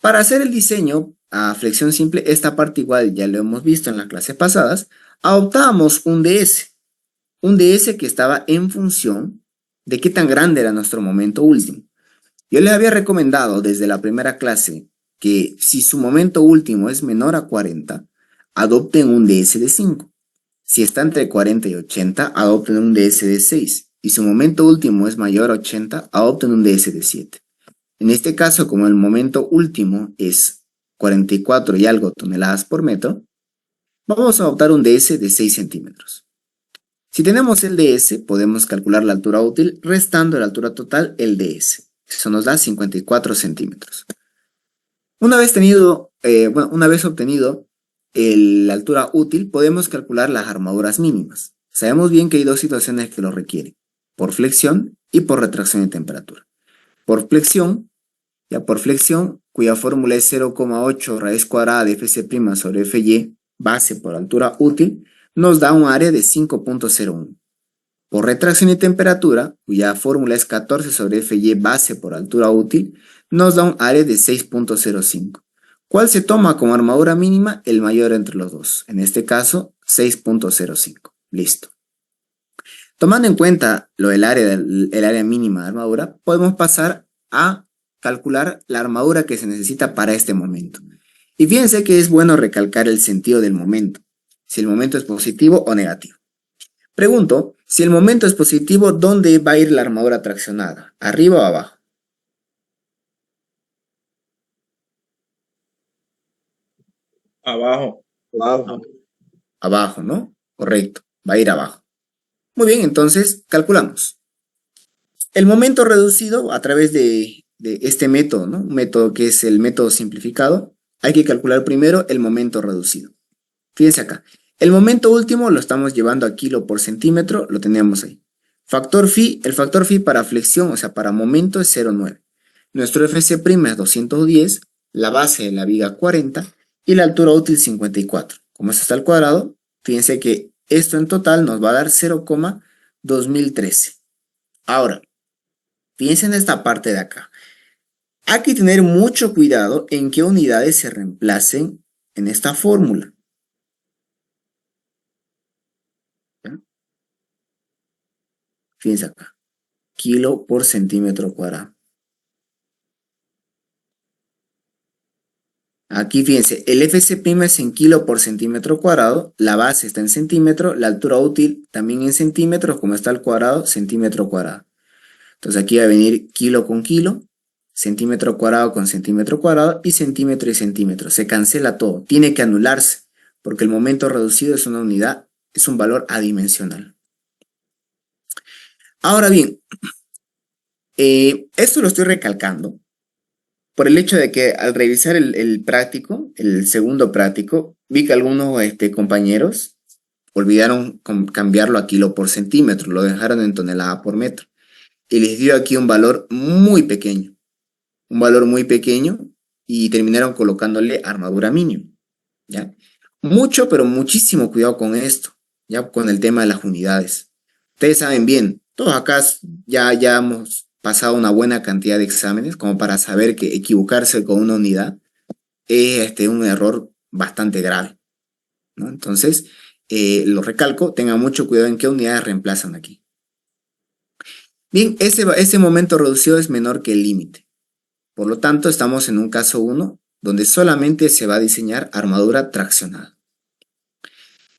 Para hacer el diseño a flexión simple, esta parte igual ya lo hemos visto en las clases pasadas, adoptábamos un DS que estaba en función de qué tan grande era nuestro momento último. Yo les había recomendado desde la primera clase que si su momento último es menor a 40, adopten un DS de 5. Si está entre 40 y 80, adopten un DS de 6. Y su momento último es mayor a 80, adopten un DS de 7. En este caso, como el momento último es 44 y algo toneladas por metro, vamos a adoptar un DS de 6 centímetros. Si tenemos el DS, podemos calcular la altura útil restando la altura total, el DS. Eso nos da 54 centímetros. Una vez obtenido la altura útil, podemos calcular las armaduras mínimas. Sabemos bien que hay dos situaciones que lo requieren, por flexión y por retracción de temperatura. Por flexión, cuya fórmula es 0,8 raíz cuadrada de Fc' sobre Fy, base por altura útil, nos da un área de 5,01. Por retracción y temperatura, cuya fórmula es 14 sobre Fy base por altura útil, nos da un área de 6,05. ¿Cuál se toma como armadura mínima? El mayor entre los dos. En este caso, 6,05. Listo. Tomando en cuenta el área mínima de armadura, podemos pasar a calcular la armadura que se necesita para este momento. Y fíjense que es bueno recalcar el sentido del momento, si el momento es positivo o negativo. Pregunto, si el momento es positivo, ¿dónde va a ir la armadura traccionada? ¿Arriba o abajo? Abajo. Abajo. Abajo, ¿no? Correcto, va a ir abajo. Muy bien, entonces calculamos. El momento reducido a través de este método, ¿no? Un método que es el método simplificado, hay que calcular primero el momento reducido. Fíjense acá. El momento último lo estamos llevando a kilo por centímetro, lo tenemos ahí. El factor phi para flexión, o sea, para momento es 0,9. Nuestro Fc' es 210, la base de la viga 40 y la altura útil 54. Como esto está al cuadrado, fíjense que esto en total nos va a dar 0,2013. Ahora, fíjense en esta parte de acá. Hay que tener mucho cuidado en qué unidades se reemplacen en esta fórmula. Fíjense acá, kilo por centímetro cuadrado. Aquí fíjense, el Fc' es en kilo por centímetro cuadrado, la base está en centímetro, la altura útil también en centímetros, como está al cuadrado, centímetro cuadrado. Entonces aquí va a venir kilo con kilo, centímetro cuadrado con centímetro cuadrado y centímetro y centímetro. Se cancela todo, tiene que anularse, porque el momento reducido es una unidad, es un valor adimensional. Ahora bien, esto lo estoy recalcando por el hecho de que al revisar el práctico, el segundo práctico, vi que algunos compañeros olvidaron cambiarlo a kilo por centímetro, lo dejaron en tonelada por metro. Y les dio aquí un valor muy pequeño. Y terminaron colocándole armadura mínima, ¿ya? Mucho, pero muchísimo cuidado con esto, ya con el tema de las unidades. Ustedes saben bien, todos acá ya hemos pasado una buena cantidad de exámenes como para saber que equivocarse con una unidad es un error bastante grave, ¿no? Entonces, lo recalco, tengan mucho cuidado en qué unidades reemplazan aquí. Bien, ese momento reducido es menor que el límite. Por lo tanto, estamos en un caso 1, donde solamente se va a diseñar armadura traccionada.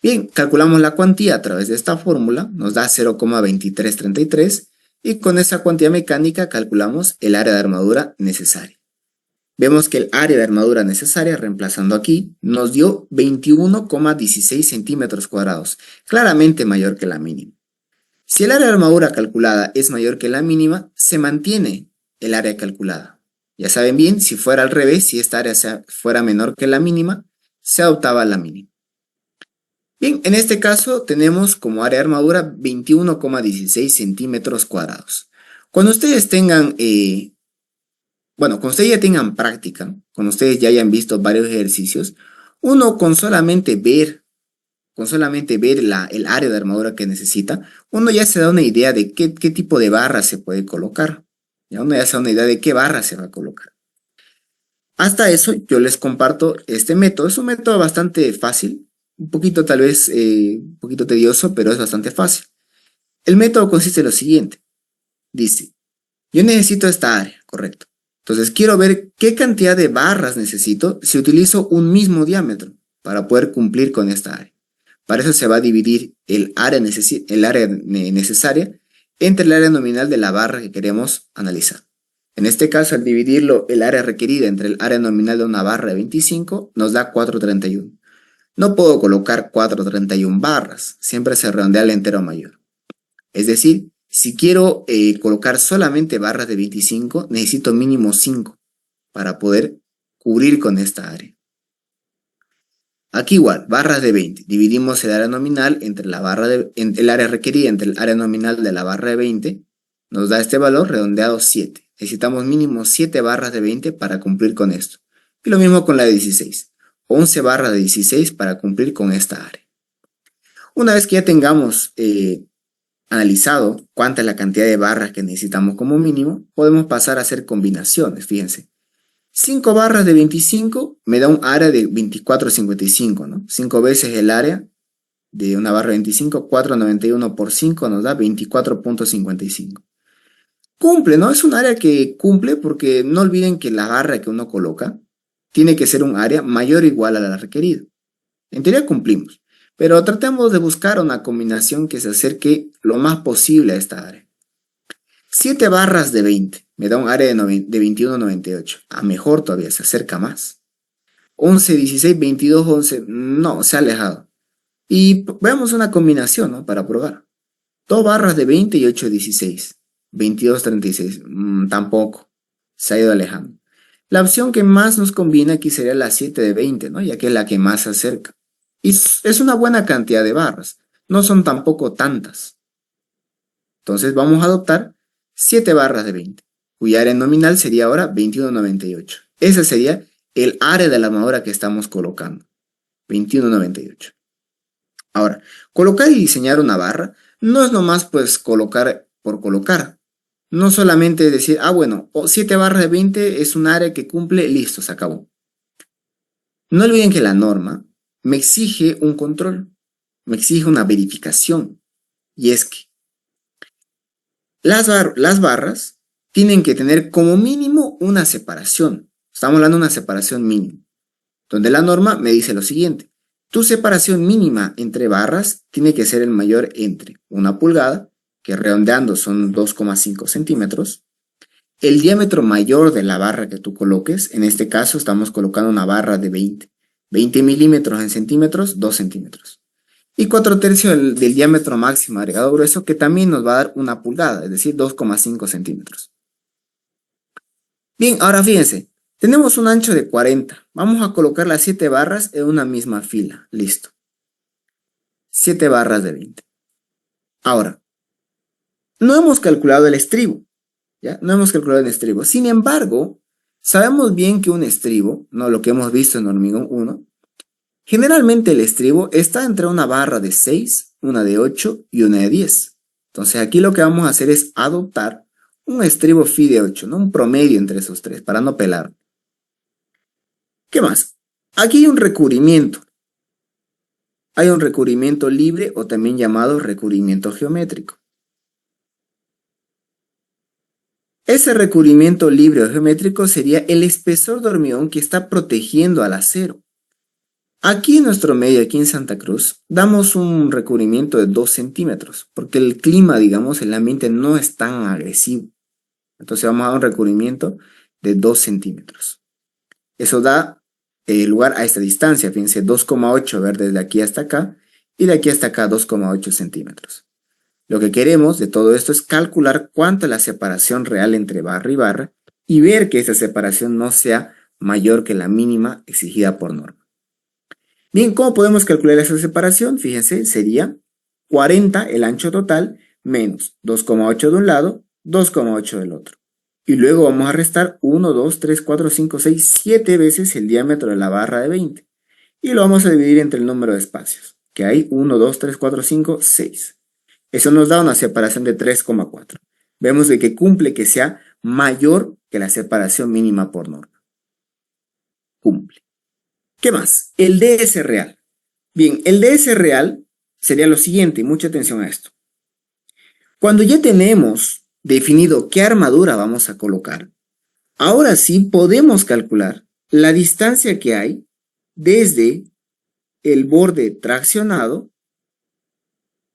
Bien, calculamos la cuantía a través de esta fórmula, nos da 0,2333 y con esa cuantía mecánica calculamos el área de armadura necesaria. Vemos que el área de armadura necesaria, reemplazando aquí, nos dio 21,16 centímetros cuadrados, claramente mayor que la mínima. Si el área de armadura calculada es mayor que la mínima, se mantiene el área calculada. Ya saben bien, si fuera al revés, si esta área fuera menor que la mínima, se adoptaba la mínima. Bien, en este caso tenemos como área de armadura 21,16 centímetros cuadrados. Cuando ustedes tengan, cuando ustedes ya tengan práctica, cuando ustedes ya hayan visto varios ejercicios, uno con solamente ver el área de armadura que necesita, uno ya se da una idea de qué tipo de barra se puede colocar. Ya uno ya se da una idea de qué barra se va a colocar. Hasta eso yo les comparto este método. Es un método bastante fácil, un poquito tal vez, un poquito tedioso, pero es bastante fácil. El método consiste en lo siguiente. Dice, yo necesito esta área, correcto. Entonces quiero ver qué cantidad de barras necesito si utilizo un mismo diámetro para poder cumplir con esta área. Para eso se va a dividir el área necesaria entre el área nominal de la barra que queremos analizar. En este caso, al dividirlo el área requerida entre el área nominal de una barra de 25, nos da 431. No puedo colocar 431 barras, siempre se redondea al entero mayor. Es decir, si quiero colocar solamente barras de 25, necesito mínimo 5 para poder cubrir con esta área. Aquí igual, barras de 20. Dividimos el área nominal entre el área requerida entre el área nominal de la barra de 20. Nos da este valor redondeado 7. Necesitamos mínimo 7 barras de 20 para cumplir con esto. Y lo mismo con la de 16. 11 barras de 16 para cumplir con esta área. Una vez que ya tengamos analizado cuánta es la cantidad de barras que necesitamos como mínimo, podemos pasar a hacer combinaciones. Fíjense. 5 barras de 25 me da un área de 24,55, ¿no? 5 veces el área de una barra de 25, 4,91 por 5 nos da 24,55. Cumple, ¿no? Es un área que cumple porque no olviden que la barra que uno coloca tiene que ser un área mayor o igual a la requerida. En teoría cumplimos, pero tratemos de buscar una combinación que se acerque lo más posible a esta área. 7 barras de 20 me da un área de 21,98. A mejor todavía, se acerca más. 11, 16, 22, 11. No, se ha alejado. Y veamos una combinación, ¿no? Para probar. 2 barras de 20 y 8, 16. 22, 36. Tampoco. Se ha ido alejando. La opción que más nos conviene aquí sería la 7 de 20, ¿no? Ya que es la que más se acerca. Y es una buena cantidad de barras. No son tampoco tantas. Entonces vamos a adoptar 7 barras de 20, cuya área nominal sería ahora 21,98. Ese sería el área de la armadura que estamos colocando, 21,98. Ahora, colocar y diseñar una barra no es nomás pues colocar por colocar. No solamente decir, bueno, 7 barras de 20 es un área que cumple, listo, se acabó. No olviden que la norma me exige un control, me exige una verificación. Y es que las barras tienen que tener como mínimo una separación. Estamos hablando de una separación mínima, donde la norma me dice lo siguiente. Tu separación mínima entre barras tiene que ser el mayor entre 1 pulgada, que redondeando son 2,5 centímetros, el diámetro mayor de la barra que tú coloques. En este caso estamos colocando una barra de 20 milímetros en centímetros, 2 centímetros. Y 4/3 del diámetro máximo agregado grueso, que también nos va a dar 1 pulgada, es decir, 2,5 centímetros. Bien, ahora fíjense, tenemos un ancho de 40. Vamos a colocar las 7 barras en una misma fila. Listo. 7 barras de 20. Ahora, no hemos calculado el estribo, ¿ya? No hemos calculado el estribo. Sin embargo, sabemos bien que un estribo, ¿no? Lo que hemos visto en hormigón 1, Generalmente el estribo está entre una barra de 6, una de 8 y una de 10. Entonces aquí lo que vamos a hacer es adoptar un estribo phi de 8, ¿no? Un promedio entre esos tres, para no pelar. ¿Qué más? Aquí hay un recubrimiento. Hay un recubrimiento libre o también llamado recubrimiento geométrico. Ese recubrimiento libre o geométrico sería el espesor de hormigón que está protegiendo al acero. Aquí en nuestro medio, aquí en Santa Cruz, damos un recubrimiento de 2 centímetros, porque el clima, digamos, el ambiente no es tan agresivo. Entonces vamos a dar un recubrimiento de 2 centímetros. Eso da lugar a esta distancia, fíjense, 2,8, ver, desde aquí hasta acá, y de aquí hasta acá 2,8 centímetros. Lo que queremos de todo esto es calcular cuánto es la separación real entre barra y barra, y ver que esta separación no sea mayor que la mínima exigida por norma. Bien, ¿cómo podemos calcular esa separación? Fíjense, sería 40 el ancho total menos 2,8 de un lado, 2,8 del otro. Y luego vamos a restar 1, 2, 3, 4, 5, 6, 7 veces el diámetro de la barra de 20. Y lo vamos a dividir entre el número de espacios, que hay 1, 2, 3, 4, 5, 6. Eso nos da una separación de 3,4. Vemos de que cumple que sea mayor que la separación mínima por norma. Cumple. ¿Qué más? El DS real. Bien, el DS real sería lo siguiente, y mucha atención a esto. Cuando ya tenemos definido qué armadura vamos a colocar, ahora sí podemos calcular la distancia que hay desde el borde traccionado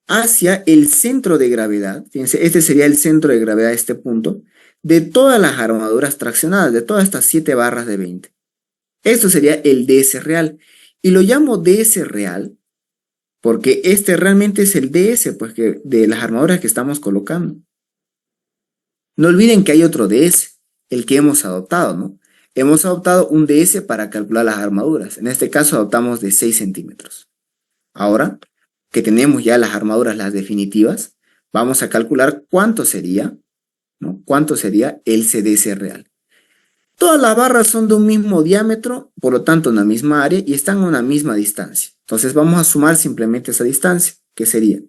hacia el centro de gravedad. Fíjense, este sería el centro de gravedad de este punto, de todas las armaduras traccionadas, de todas estas 7 barras de 20. Esto sería el DS real. Y lo llamo DS real porque este realmente es el DS, pues, de las armaduras que estamos colocando. No olviden que hay otro DS, el que hemos adoptado, ¿no? Hemos adoptado un DS para calcular las armaduras. En este caso adoptamos de 6 centímetros. Ahora que tenemos ya las armaduras, las definitivas, vamos a calcular cuánto sería, ¿no? Cuánto sería el CDS real. Todas las barras son de un mismo diámetro, por lo tanto una misma área y están a una misma distancia. Entonces vamos a sumar simplemente esa distancia, que sería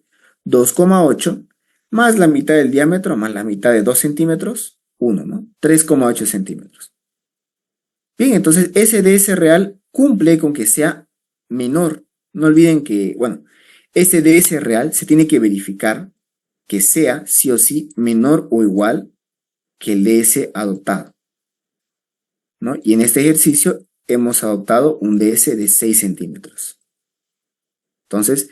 2,8 más la mitad del diámetro más la mitad de 2 centímetros, 1, ¿no? 3,8 centímetros. Bien, entonces ese DS real cumple con que sea menor. No olviden que, bueno, ese DS real se tiene que verificar que sea sí o sí menor o igual que el DS adoptado, ¿no? Y en este ejercicio hemos adoptado un DS de 6 centímetros. Entonces,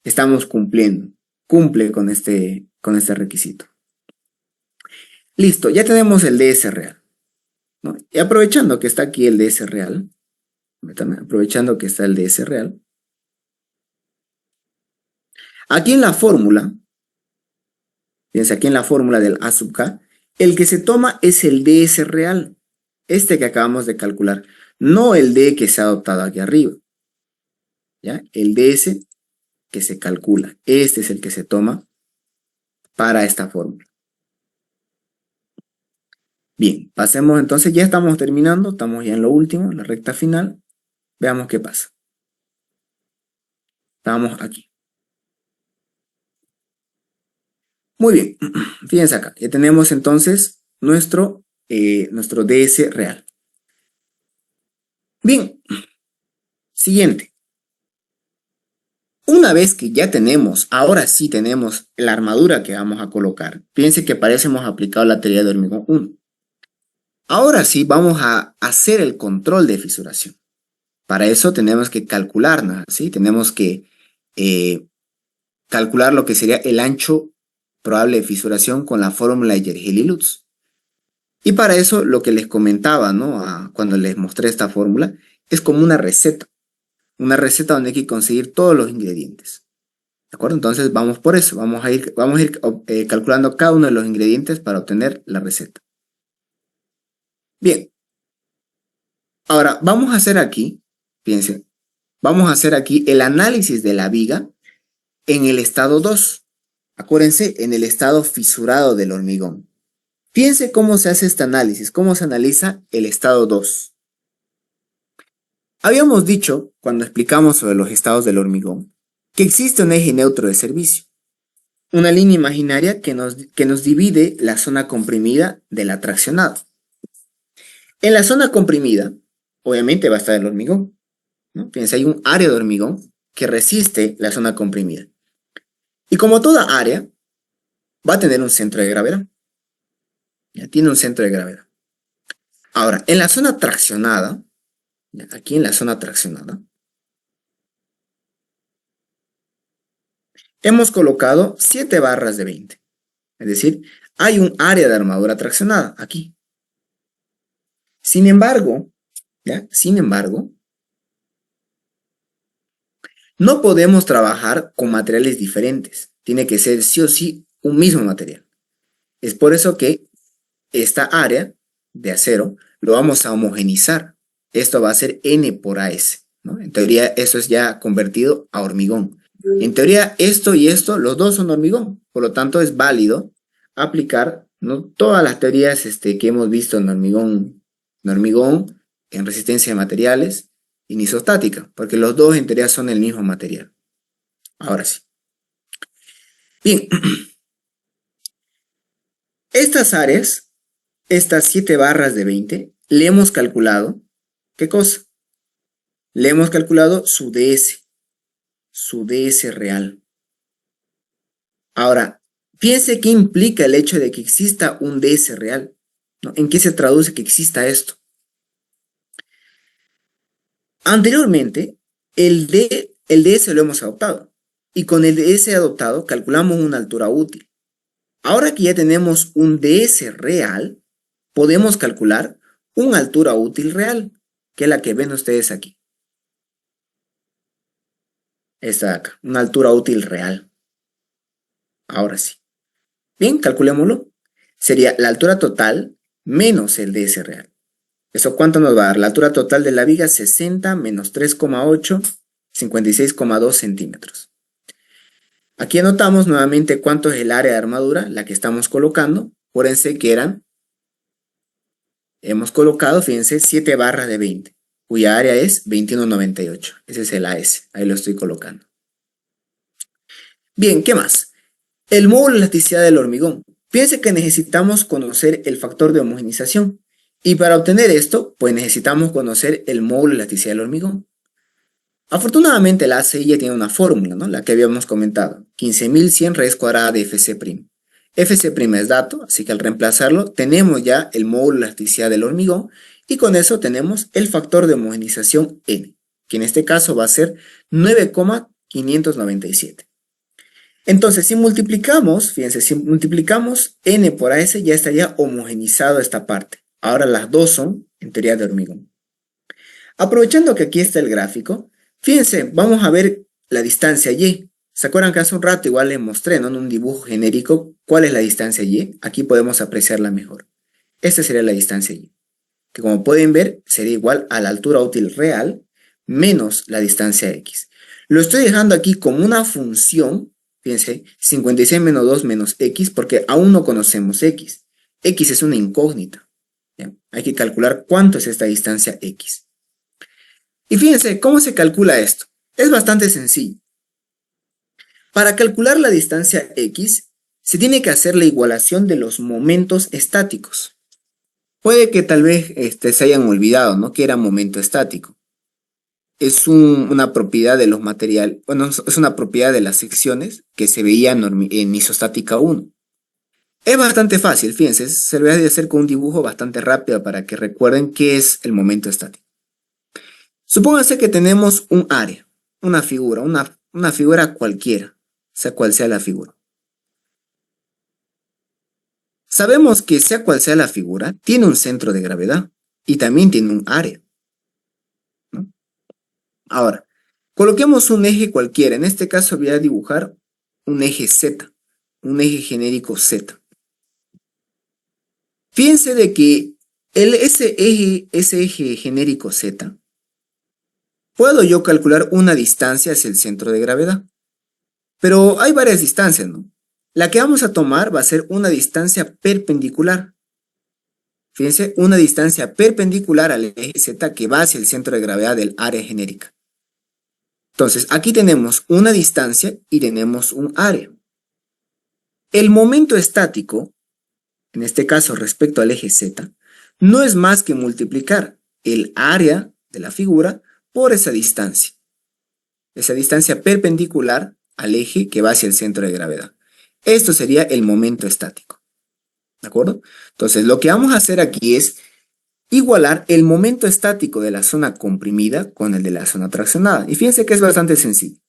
estamos cumpliendo. Cumple con este requisito. Listo, ya tenemos el DS real, ¿no? Y aprovechando que está aquí el DS real, aprovechando que está el DS real, aquí en la fórmula, fíjense, aquí en la fórmula del A sub K, el que se toma es el DS real, este que acabamos de calcular, no el D que se ha adoptado aquí arriba. ¿Ya? El DS que se calcula, este es el que se toma para esta fórmula. Bien, pasemos entonces, ya estamos terminando, estamos ya en lo último, en la recta final. Veamos qué pasa. Estamos aquí. Muy bien, fíjense acá, ya tenemos entonces nuestro DS real. Bien, siguiente. Una vez que ya tenemos, ahora sí tenemos la armadura que vamos a colocar. Fíjense que para eso hemos aplicado la teoría de hormigón 1. Ahora sí vamos a hacer el control de fisuración. Para eso tenemos que calcularla, ¿sí? Tenemos que calcular lo que sería el ancho probable de fisuración con la fórmula de Yergeli-Lutz. Y para eso lo que les comentaba, ¿no? Cuando les mostré esta fórmula, es como una receta. Una receta donde hay que conseguir todos los ingredientes. ¿De acuerdo? Entonces vamos por eso. Vamos a ir calculando cada uno de los ingredientes para obtener la receta. Bien. Ahora vamos a hacer aquí, fíjense, vamos a hacer aquí el análisis de la viga en el estado 2. Acuérdense, en el estado fisurado del hormigón. Fíjense cómo se hace este análisis, cómo se analiza el estado 2. Habíamos dicho, cuando explicamos sobre los estados del hormigón, que existe un eje neutro de servicio, una línea imaginaria que nos divide la zona comprimida de la traccionada. En la zona comprimida, obviamente va a estar el hormigón, ¿no? Fíjense, hay un área de hormigón que resiste la zona comprimida. Y como toda área, va a tener un centro de gravedad. Ya tiene un centro de gravedad. Ahora, en la zona traccionada, aquí en la zona traccionada, hemos colocado 7 barras de 20. Es decir, hay un área de armadura traccionada aquí. Sin embargo, no podemos trabajar con materiales diferentes. Tiene que ser sí o sí un mismo material. Es por eso que esta área de acero lo vamos a homogenizar. Esto va a ser N por AS, ¿no? En teoría, eso es ya convertido a hormigón. En teoría, esto y esto, los dos son hormigón. Por lo tanto, es válido aplicar, ¿no?, todas las teorías que hemos visto en hormigón, en resistencia de materiales, y en isostática, porque los dos en teoría son el mismo material. Ahora sí. Bien, estas áreas, estas 7 barras de 20, le hemos calculado, ¿qué cosa? Le hemos calculado su DS real. Ahora, piense qué implica el hecho de que exista un DS real, ¿no? ¿En qué se traduce que exista esto? Anteriormente, el DS lo hemos adoptado, y con el DS adoptado calculamos una altura útil. Ahora que ya tenemos un DS real, podemos calcular una altura útil real, que es la que ven ustedes aquí. Esta de acá, una altura útil real. Ahora sí. Bien, calculémoslo. Sería la altura total menos el DS real. ¿Eso cuánto nos va a dar? La altura total de la viga, 60 menos 3,8, 56,2 centímetros. Aquí anotamos nuevamente cuánto es el área de armadura, la que estamos colocando. Acuérdense que hemos colocado, fíjense, 7 barras de 20, cuya área es 21,98. Ese es el AS, ahí lo estoy colocando. Bien, ¿qué más? El módulo de elasticidad del hormigón. Fíjense que necesitamos conocer el factor de homogenización. Y para obtener esto, pues necesitamos conocer el módulo de elasticidad del hormigón. Afortunadamente la ACI ya tiene una fórmula, ¿no?, la que habíamos comentado, 15.100 raíz cuadrada de FC'. FC' es dato, así que al reemplazarlo tenemos ya el módulo de elasticidad del hormigón y con eso tenemos el factor de homogenización N, que en este caso va a ser 9,597. Entonces, si multiplicamos, fíjense, si multiplicamos N por AS ya estaría homogenizado esta parte. Ahora las dos son en teoría de hormigón. Aprovechando que aquí está el gráfico, fíjense, vamos a ver la distancia Y. ¿Se acuerdan que hace un rato igual les mostré, ¿no?, en un dibujo genérico cuál es la distancia Y? Aquí podemos apreciarla mejor. Esta sería la distancia Y, que como pueden ver sería igual a la altura útil real menos la distancia X. Lo estoy dejando aquí como una función, fíjense, 56 menos 2 menos X, porque aún no conocemos X. X es una incógnita. ¿Ya? Hay que calcular cuánto es esta distancia X. Y fíjense, ¿cómo se calcula esto? Es bastante sencillo. Para calcular la distancia X, se tiene que hacer la igualación de los momentos estáticos. Puede que tal vez se hayan olvidado, ¿no?, que era momento estático. Es una propiedad de los materiales, bueno, es una propiedad de las secciones que se veía en isostática 1. Es bastante fácil, fíjense, se lo voy a hacer con un dibujo bastante rápido para que recuerden qué es el momento estático. Supónganse que tenemos un área, una figura, una figura cualquiera, sea cual sea la figura. Sabemos que sea cual sea la figura, tiene un centro de gravedad y también tiene un área, ¿no? Ahora, coloquemos un eje cualquiera. En este caso voy a dibujar un eje Z, un eje genérico Z. Fíjense de que ese eje genérico Z, puedo yo calcular una distancia hacia el centro de gravedad. Pero hay varias distancias, ¿no? La que vamos a tomar va a ser una distancia perpendicular. Fíjense, una distancia perpendicular al eje Z que va hacia el centro de gravedad del área genérica. Entonces, aquí tenemos una distancia y tenemos un área. El momento estático, en este caso respecto al eje Z, no es más que multiplicar el área de la figura por esa distancia perpendicular al eje que va hacia el centro de gravedad. Esto sería el momento estático. ¿De acuerdo? Entonces, lo que vamos a hacer aquí es igualar el momento estático de la zona comprimida con el de la zona traccionada. Y fíjense que es bastante sencillo.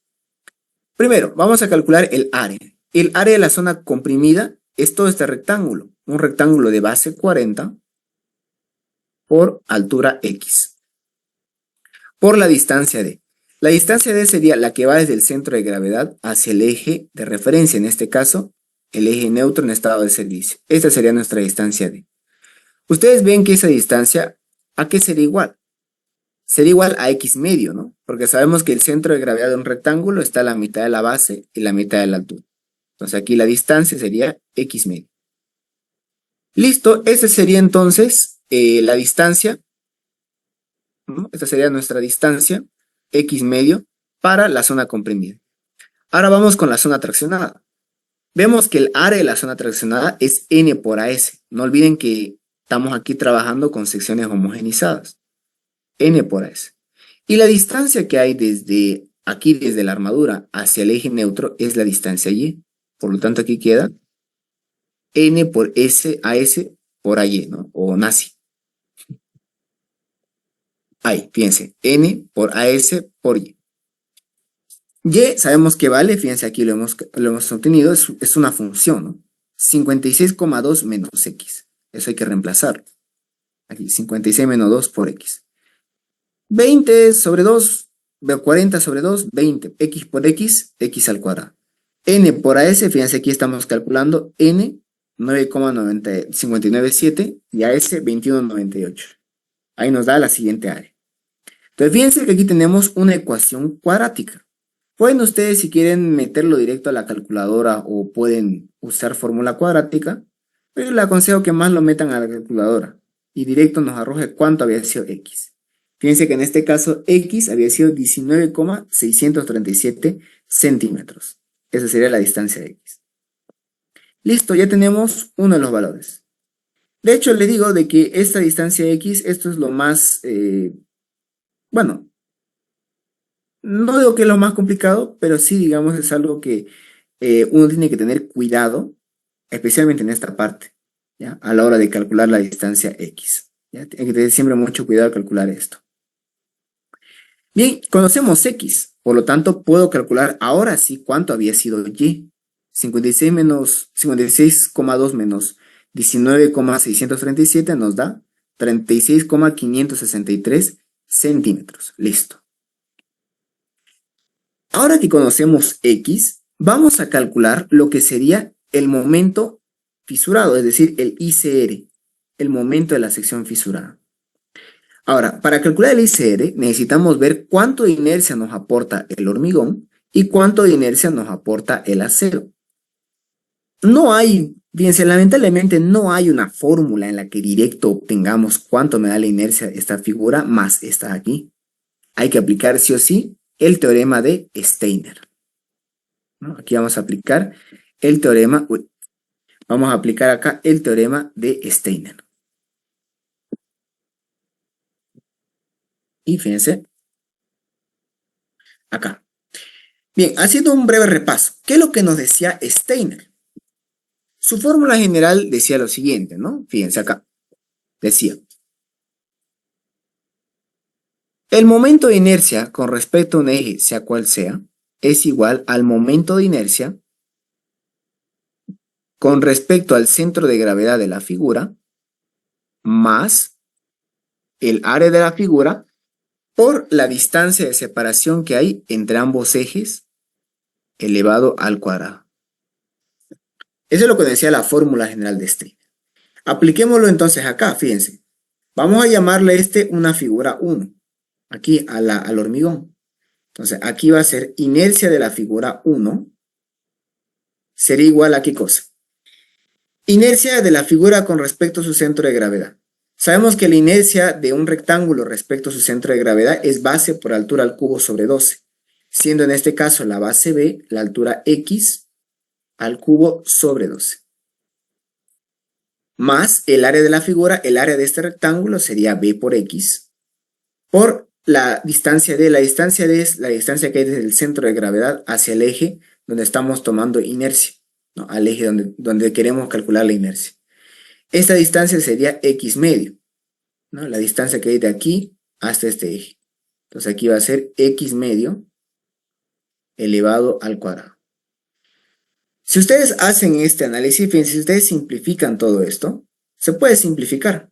Primero, vamos a calcular el área. El área de la zona comprimida es todo este rectángulo. Un rectángulo de base 40 por altura X. Por la distancia D. La distancia D sería la que va desde el centro de gravedad hacia el eje de referencia, en este caso, el eje neutro en estado de servicio. Esta sería nuestra distancia D. Ustedes ven que esa distancia, ¿a qué sería igual? Sería igual a X medio, ¿no? Porque sabemos que el centro de gravedad de un rectángulo está a la mitad de la base y la mitad de la altura. Entonces aquí la distancia sería X medio. Listo, esa sería entonces la distancia, ¿no? Esta sería nuestra distancia, X medio, para la zona comprimida. Ahora vamos con la zona traccionada. Vemos que el área de la zona traccionada es N por AS. No olviden que estamos aquí trabajando con secciones homogenizadas. N por AS. Y la distancia que hay desde aquí, desde la armadura hacia el eje neutro, es la distancia Y. Por lo tanto, aquí queda N por S, AS por AY, ¿no? O nazi. Ahí, fíjense, N por AS por Y. Y sabemos que vale, fíjense aquí lo hemos obtenido, es una función, ¿no? 56,2 menos X. Eso hay que reemplazar. Aquí, 56 menos 2 por X. 20 sobre 2, 40 sobre 2, 20. X por X, X al cuadrado. N por AS, fíjense aquí estamos calculando N 9,597 y AS 21,98. Ahí nos da la siguiente área. Entonces fíjense que aquí tenemos una ecuación cuadrática. Pueden ustedes, si quieren, meterlo directo a la calculadora o pueden usar fórmula cuadrática, pero les aconsejo que más lo metan a la calculadora y directo nos arroje cuánto había sido X. Fíjense que en este caso X había sido 19,637 centímetros. Esa sería la distancia de X. Listo, ya tenemos uno de los valores. De hecho, le digo de que esta distancia X, esto es lo más, bueno, no digo que es lo más complicado, pero sí, digamos, es algo que uno tiene que tener cuidado, especialmente en esta parte, ¿ya? A la hora de calcular la distancia X. ¿Ya? Hay que tener siempre mucho cuidado al calcular esto. Bien, conocemos X, por lo tanto, puedo calcular ahora sí cuánto había sido Y. 56,2 menos 19,637 nos da 36,563 centímetros. Listo. Ahora que conocemos X, vamos a calcular lo que sería el momento fisurado, es decir, el ICR, el momento de la sección fisurada. Ahora, para calcular el ICR necesitamos ver cuánto de inercia nos aporta el hormigón y cuánto de inercia nos aporta el acero. No hay, fíjense, lamentablemente no hay una fórmula en la que directo obtengamos cuánto me da la inercia de esta figura más esta de aquí. Hay que aplicar sí o sí el teorema de Steiner, ¿no? Aquí vamos a aplicar el teorema, vamos a aplicar acá el teorema de Steiner. Y fíjense, acá. Bien, haciendo un breve repaso, ¿qué es lo que nos decía Steiner? Su fórmula general decía lo siguiente, ¿no? Fíjense acá. Decía, el momento de inercia con respecto a un eje, sea cual sea, es igual al momento de inercia con respecto al centro de gravedad de la figura más el área de la figura por la distancia de separación que hay entre ambos ejes elevado al cuadrado. Eso es lo que decía la fórmula general de Steiner. Apliquémoslo entonces acá, fíjense. Vamos a llamarle una figura 1, aquí al hormigón. Entonces aquí va a ser inercia de la figura 1, sería igual a ¿qué cosa? Inercia de la figura con respecto a su centro de gravedad. Sabemos que la inercia de un rectángulo respecto a su centro de gravedad es base por altura al cubo sobre 12, siendo en este caso la base B la altura x al cubo sobre 12. Más el área de la figura, el área de este rectángulo sería B por x, por la distancia D. La distancia D es la distancia que hay desde el centro de gravedad hacia el eje donde estamos tomando inercia, ¿no? Al eje donde queremos calcular la inercia. Esta distancia sería x medio, ¿no? La distancia que hay de aquí hasta este eje. Entonces aquí va a ser x medio elevado al cuadrado. Si ustedes hacen este análisis, fíjense, si ustedes simplifican todo esto, se puede simplificar,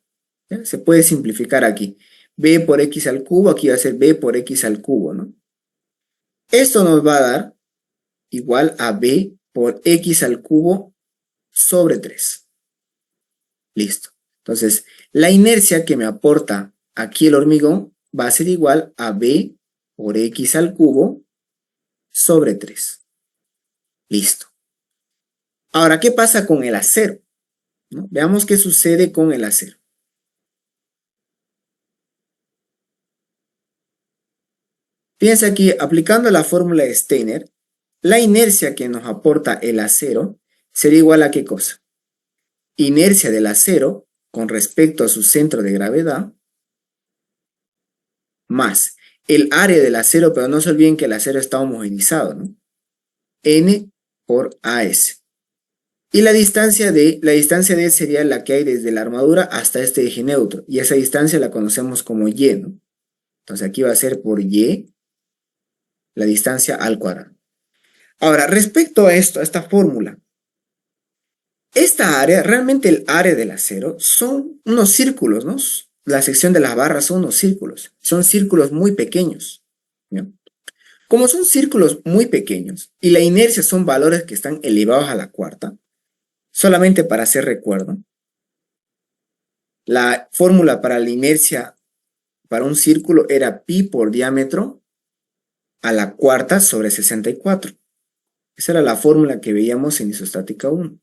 ¿ya? Se puede simplificar aquí. B por x al cubo, aquí va a ser b por x al cubo, ¿no? Esto nos va a dar igual a b por x al cubo sobre 3. Listo. Entonces, la inercia que me aporta aquí el hormigón va a ser igual a b por x al cubo sobre 3. Listo. Ahora, ¿qué pasa con el acero? ¿No? Veamos qué sucede con el acero. Fíjense aquí, aplicando la fórmula de Steiner, la inercia que nos aporta el acero sería igual a ¿qué cosa? Inercia del acero con respecto a su centro de gravedad más el área del acero, pero no se olviden que el acero está homogeneizado, ¿no? N por AS. Y la distancia D sería la que hay desde la armadura hasta este eje neutro, y esa distancia la conocemos como Y, ¿no? Entonces aquí va a ser por Y la distancia al cuadrado. Ahora, respecto a esto, a esta fórmula, esta área, realmente el área del acero, son unos círculos, ¿no? La sección de las barras son unos círculos. Son círculos muy pequeños, ¿no? Como son círculos muy pequeños y la inercia son valores que están elevados a la cuarta, solamente para hacer recuerdo, la fórmula para la inercia para un círculo era pi por diámetro a la cuarta sobre 64. Esa era la fórmula que veíamos en isostática 1.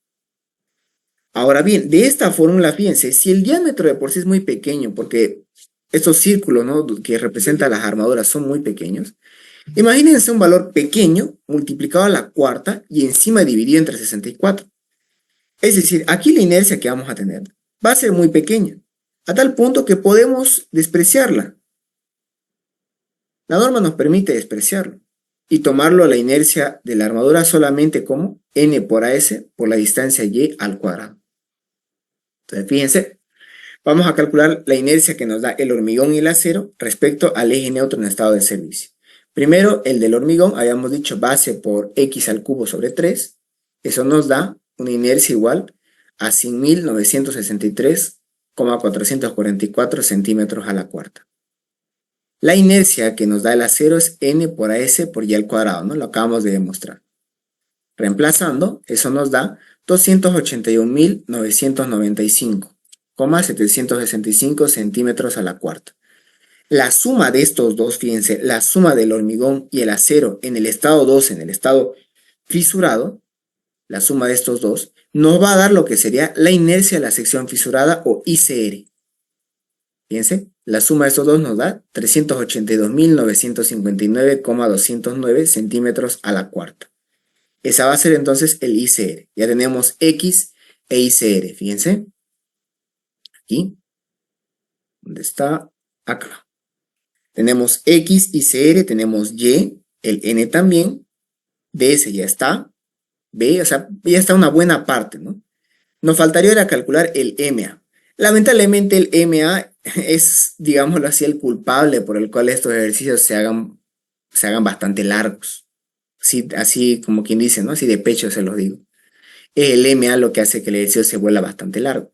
Ahora bien, de esta fórmula, fíjense, si el diámetro de por sí es muy pequeño, porque estos círculos, ¿no?, que representan las armaduras son muy pequeños, imagínense un valor pequeño multiplicado a la cuarta y encima dividido entre 64. Es decir, aquí la inercia que vamos a tener va a ser muy pequeña, a tal punto que podemos despreciarla. La norma nos permite despreciarlo y tomarlo a la inercia de la armadura solamente como n por as por la distancia y al cuadrado. Entonces, fíjense, vamos a calcular la inercia que nos da el hormigón y el acero respecto al eje neutro en estado de servicio. Primero, el del hormigón, habíamos dicho base por x al cubo sobre 3. Eso nos da una inercia igual a 100.963,444 centímetros a la cuarta. La inercia que nos da el acero es n por as por y al cuadrado, ¿no? Lo acabamos de demostrar. Reemplazando, eso nos da 281.995,765 centímetros a la cuarta. La suma de estos dos, fíjense, la suma del hormigón y el acero en el estado 2, en el estado fisurado, la suma de estos dos, nos va a dar lo que sería la inercia de la sección fisurada o ICR. Fíjense, la suma de estos dos nos da 382.959,209 centímetros a la cuarta. Esa va a ser entonces el ICR. Ya tenemos X e ICR, fíjense. Aquí. ¿Dónde está? Acá. Tenemos X, ICR, tenemos Y, el N también. DS ya está. B, o sea, ya está una buena parte, ¿no? Nos faltaría ahora calcular el MA. Lamentablemente el MA es, digámoslo así, el culpable por el cual estos ejercicios se hagan bastante largos. Así como quien dice, ¿no? Así de pecho se los digo. El MA lo que hace que el ejercicio se vuelva bastante largo.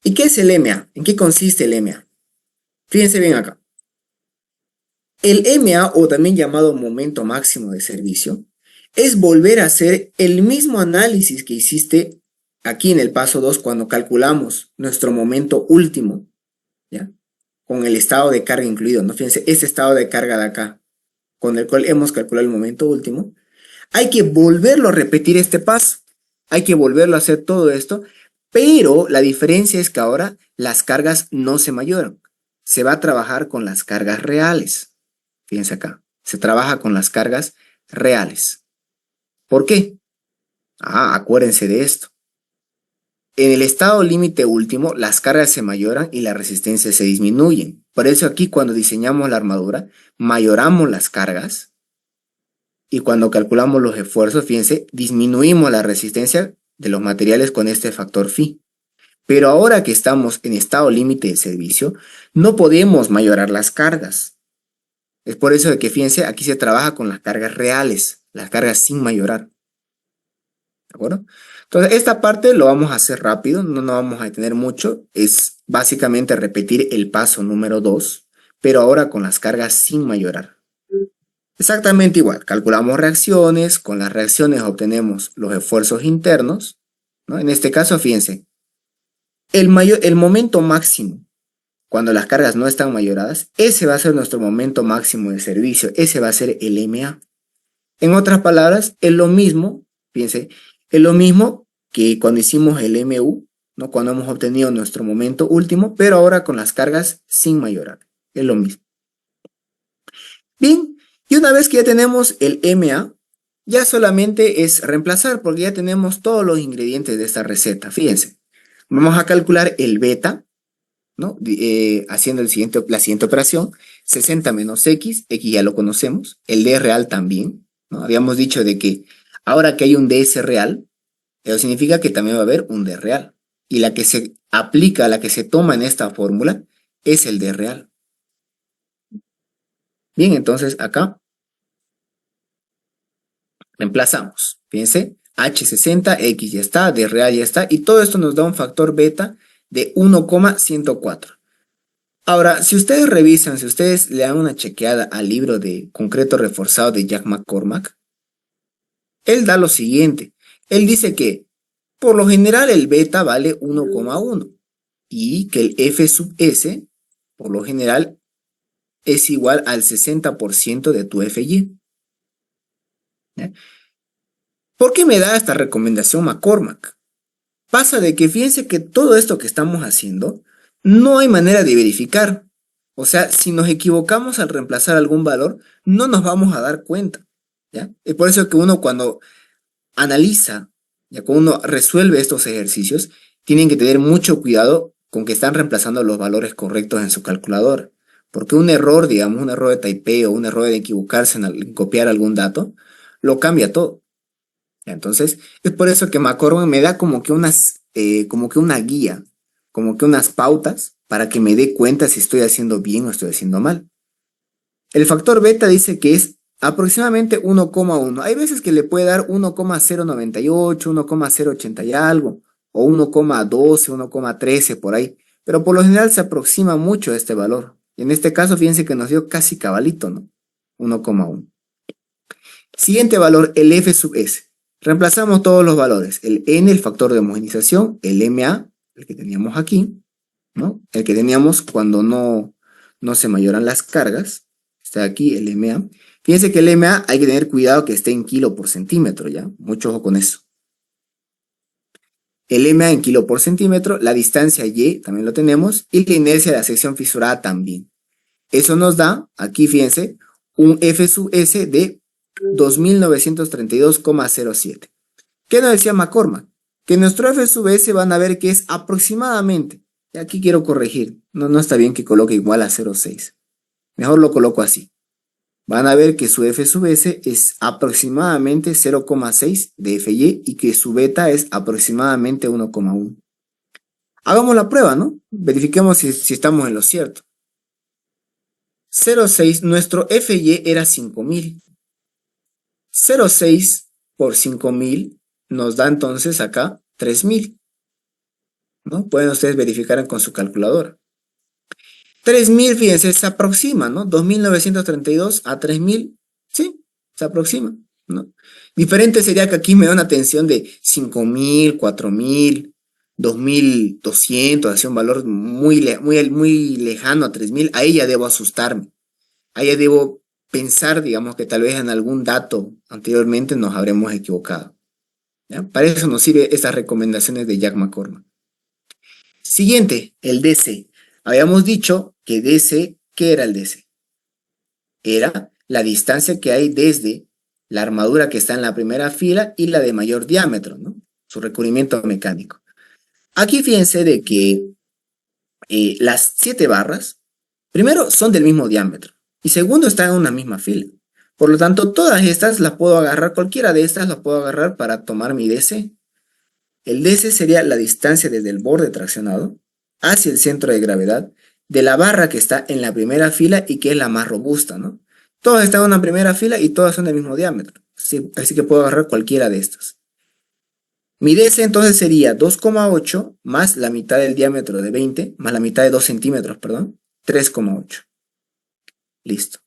¿Y qué es el MA? ¿En qué consiste el MA? Fíjense bien acá. El MA, o también llamado momento máximo de servicio, es volver a hacer el mismo análisis que hiciste aquí en el paso 2 cuando calculamos nuestro momento último, ¿ya? Con el estado de carga incluido, ¿no? Fíjense, este estado de carga de acá, con el cual hemos calculado el momento último, hay que volverlo a repetir este paso, hay que volverlo a hacer todo esto, pero la diferencia es que ahora las cargas no se mayoran. Se va a trabajar con las cargas reales. Fíjense acá. Se trabaja con las cargas reales. ¿Por qué? Acuérdense de esto. En el estado límite último, las cargas se mayoran y las resistencias se disminuyen. Por eso aquí cuando diseñamos la armadura, mayoramos las cargas y cuando calculamos los esfuerzos, fíjense, disminuimos la resistencia de los materiales con este factor phi. Pero ahora que estamos en estado límite de servicio, no podemos mayorar las cargas. Es por eso de que, fíjense, aquí se trabaja con las cargas reales, las cargas sin mayorar. ¿De acuerdo? Entonces, esta parte lo vamos a hacer rápido, no nos vamos a detener mucho. Es básicamente repetir el paso número 2, pero ahora con las cargas sin mayorar. Exactamente igual, calculamos reacciones, con las reacciones obtenemos los esfuerzos internos, ¿no? En este caso, fíjense, el momento máximo, cuando las cargas no están mayoradas, ese va a ser nuestro momento máximo de servicio, ese va a ser el MA. En otras palabras, es lo mismo, fíjense, es lo mismo que cuando hicimos el MU, ¿no? Cuando hemos obtenido nuestro momento último, pero ahora con las cargas sin mayorar, es lo mismo. Bien, y una vez que ya tenemos el MA, ya solamente es reemplazar, porque ya tenemos todos los ingredientes de esta receta. Fíjense, vamos a calcular el beta, ¿no? Haciendo la siguiente operación, 60 menos X, X ya lo conocemos, el D real también, ¿no? Habíamos dicho de que ahora que hay un DS real, eso significa que también va a haber un D real. Y la que se aplica, la que se toma en esta fórmula, es el D real. Bien, entonces acá reemplazamos. Fíjense, H60, X ya está, D real ya está, y todo esto nos da un factor beta de 1,104. Ahora, si ustedes revisan, si ustedes le dan una chequeada al libro de concreto reforzado de Jack McCormack, él da lo siguiente. Él dice que, por lo general, el beta vale 1,1 y que el F sub S, por lo general, es igual al 60% de tu FY. ¿Ya? ¿Por qué me da esta recomendación McCormack? Pasa de que fíjense que todo esto que estamos haciendo no hay manera de verificar. O sea, si nos equivocamos al reemplazar algún valor, no nos vamos a dar cuenta. ¿Ya? Es por eso que uno cuando analiza, ya cuando uno resuelve estos ejercicios, tienen que tener mucho cuidado con que están reemplazando los valores correctos en su calculadora. Porque un error, digamos, un error de typeo, un error de equivocarse en copiar algún dato, lo cambia todo. Entonces, es por eso que McCormack me da como que una guía, como que unas pautas para que me dé cuenta si estoy haciendo bien o estoy haciendo mal. El factor beta dice que es aproximadamente 1,1. Hay veces que le puede dar 1,098, 1,080 y algo, o 1,12, 1,13 por ahí, pero por lo general se aproxima mucho a este valor. Y en este caso, fíjense que nos dio casi cabalito, ¿no? 1,1. Siguiente valor, el F sub S. Reemplazamos todos los valores. El N, el factor de homogenización, el MA, el que teníamos aquí, ¿no? El que teníamos cuando no se mayoran las cargas. Está aquí el MA. Fíjense que el MA hay que tener cuidado que esté en kilo por centímetro, ¿ya? Mucho ojo con eso. El MA en kilo por centímetro, la distancia Y también lo tenemos, y la inercia de la sección fisurada también. Eso nos da, aquí fíjense, un F sub S de 2932,07. ¿Qué nos decía McCormack? Que nuestro F sub S van a ver que es aproximadamente, y aquí quiero corregir, no está bien que coloque igual a 0,6. Mejor lo coloco así. Van a ver que su F sub S es aproximadamente 0,6 de FY y que su beta es aproximadamente 1,1. Hagamos la prueba, ¿no? Verifiquemos si estamos en lo cierto. 0,6, nuestro FY era 5000. 0,6 por 5000 nos da entonces acá 3000. ¿No? Pueden ustedes verificar con su calculadora. 3000, fíjense, se aproxima, ¿no? 2932 a 3000, sí, se aproxima, ¿no? Diferente sería que aquí me da una tensión de 5000, 4000, 2200, hacia un valor muy lejano a 3000. Ahí ya debo asustarme. Ahí ya debo pensar, digamos, que tal vez en algún dato anteriormente nos habremos equivocado. ¿Ya? Para eso nos sirven estas recomendaciones de Jack McCormack. Siguiente, el DC. Habíamos dicho que DC, ¿qué era el DC? Era la distancia que hay desde la armadura que está en la primera fila y la de mayor diámetro, ¿no? Su recubrimiento mecánico. Aquí fíjense de que las 7 barras, primero, son del mismo diámetro y segundo, están en una misma fila. Por lo tanto, todas estas las puedo agarrar, cualquiera de estas las puedo agarrar para tomar mi DC. El DC sería la distancia desde el borde traccionado hacia el centro de gravedad de la barra que está en la primera fila y que es la más robusta, ¿no? Todas están en una primera fila y todas son del mismo diámetro. Sí, así que puedo agarrar cualquiera de estas. Mi DC entonces sería 2,8 más la mitad del diámetro de 20, más la mitad de 2 centímetros, perdón, 3,8. Listo.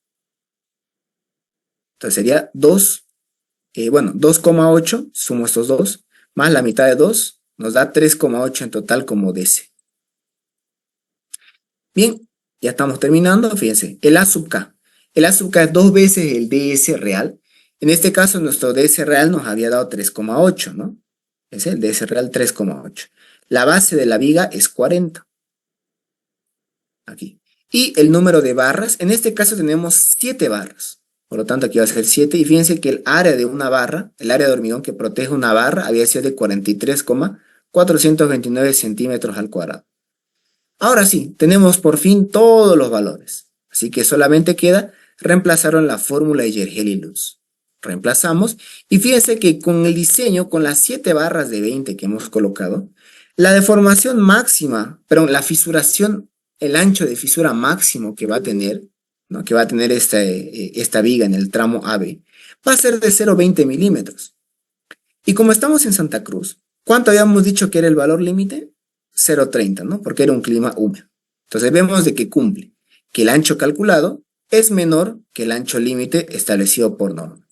Entonces sería 2,8, sumo estos dos, más la mitad de 2, nos da 3,8 en total como DC. Bien, ya estamos terminando, fíjense, el A sub K. El A sub K es 2 veces el DS real. En este caso, nuestro DS real nos había dado 3,8, ¿no? Es el DS real 3,8. La base de la viga es 40. Aquí. Y el número de barras, en este caso tenemos 7 barras. Por lo tanto, aquí va a ser 7. Y fíjense que el área de una barra, el área de hormigón que protege una barra, había sido de 43,429 centímetros al cuadrado. Ahora sí, tenemos por fin todos los valores. Así que solamente queda reemplazar en la fórmula de Yergel-Luz. Reemplazamos y fíjense que con el diseño, con las 7 barras de 20 que hemos colocado, la deformación máxima, perdón, la fisuración, el ancho de fisura máximo que va a tener, ¿no? Que va a tener esta viga en el tramo AB, va a ser de 0,20 milímetros. Y como estamos en Santa Cruz, ¿cuánto habíamos dicho que era el valor límite? 0,30, ¿no? Porque era un clima húmedo. Entonces vemos de que cumple, que el ancho calculado es menor que el ancho límite establecido por norma.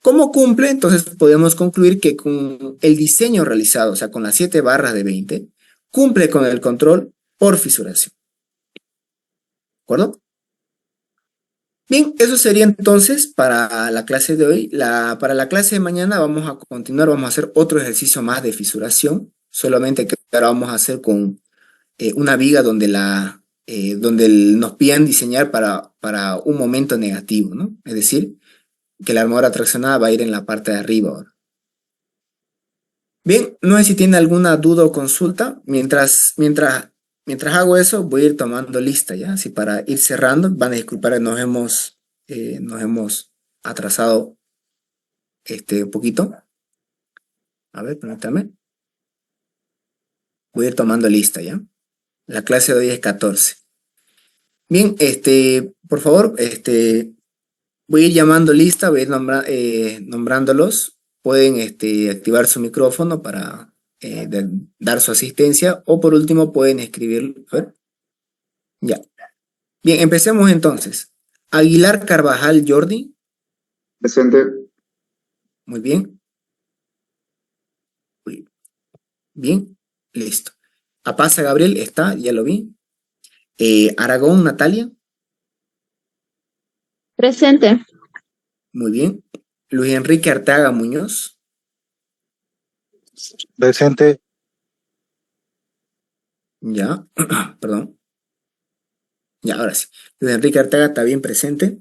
¿Cómo cumple? Entonces podemos concluir que con el diseño realizado, o sea, con las 7 barras de 20, cumple con el control por fisuración. ¿De acuerdo? Bien, eso sería entonces para la clase de hoy. Para la clase de mañana vamos a continuar, vamos a hacer otro ejercicio más de fisuración, solamente que ahora vamos a hacer con una viga donde, nos pidan diseñar para un momento negativo, ¿no? Es decir, que la armadura traccionada va a ir en la parte de arriba ahora. Bien, no sé si tiene alguna duda o consulta. Mientras hago eso, voy a ir tomando lista, ¿ya? Así para ir cerrando. Van a disculpar, nos hemos atrasado un poquito. A ver, permítame. Voy a ir tomando lista, ¿ya? La clase de hoy es 14. Bien, por favor, voy a ir llamando lista, voy a ir nombrándolos. Pueden activar su micrófono para dar su asistencia o por último pueden escribir. A ver. Ya. Bien, empecemos entonces. Aguilar Carvajal Jordi. Presente. Muy bien. Muy bien. Listo. Apaza Gabriel está, ya lo vi. Aragón Natalia. Presente. Muy bien. Luis Enrique Arteaga Muñoz. Presente. Ya. Perdón. Ya, ahora sí. Luis Enrique Arteaga está bien presente.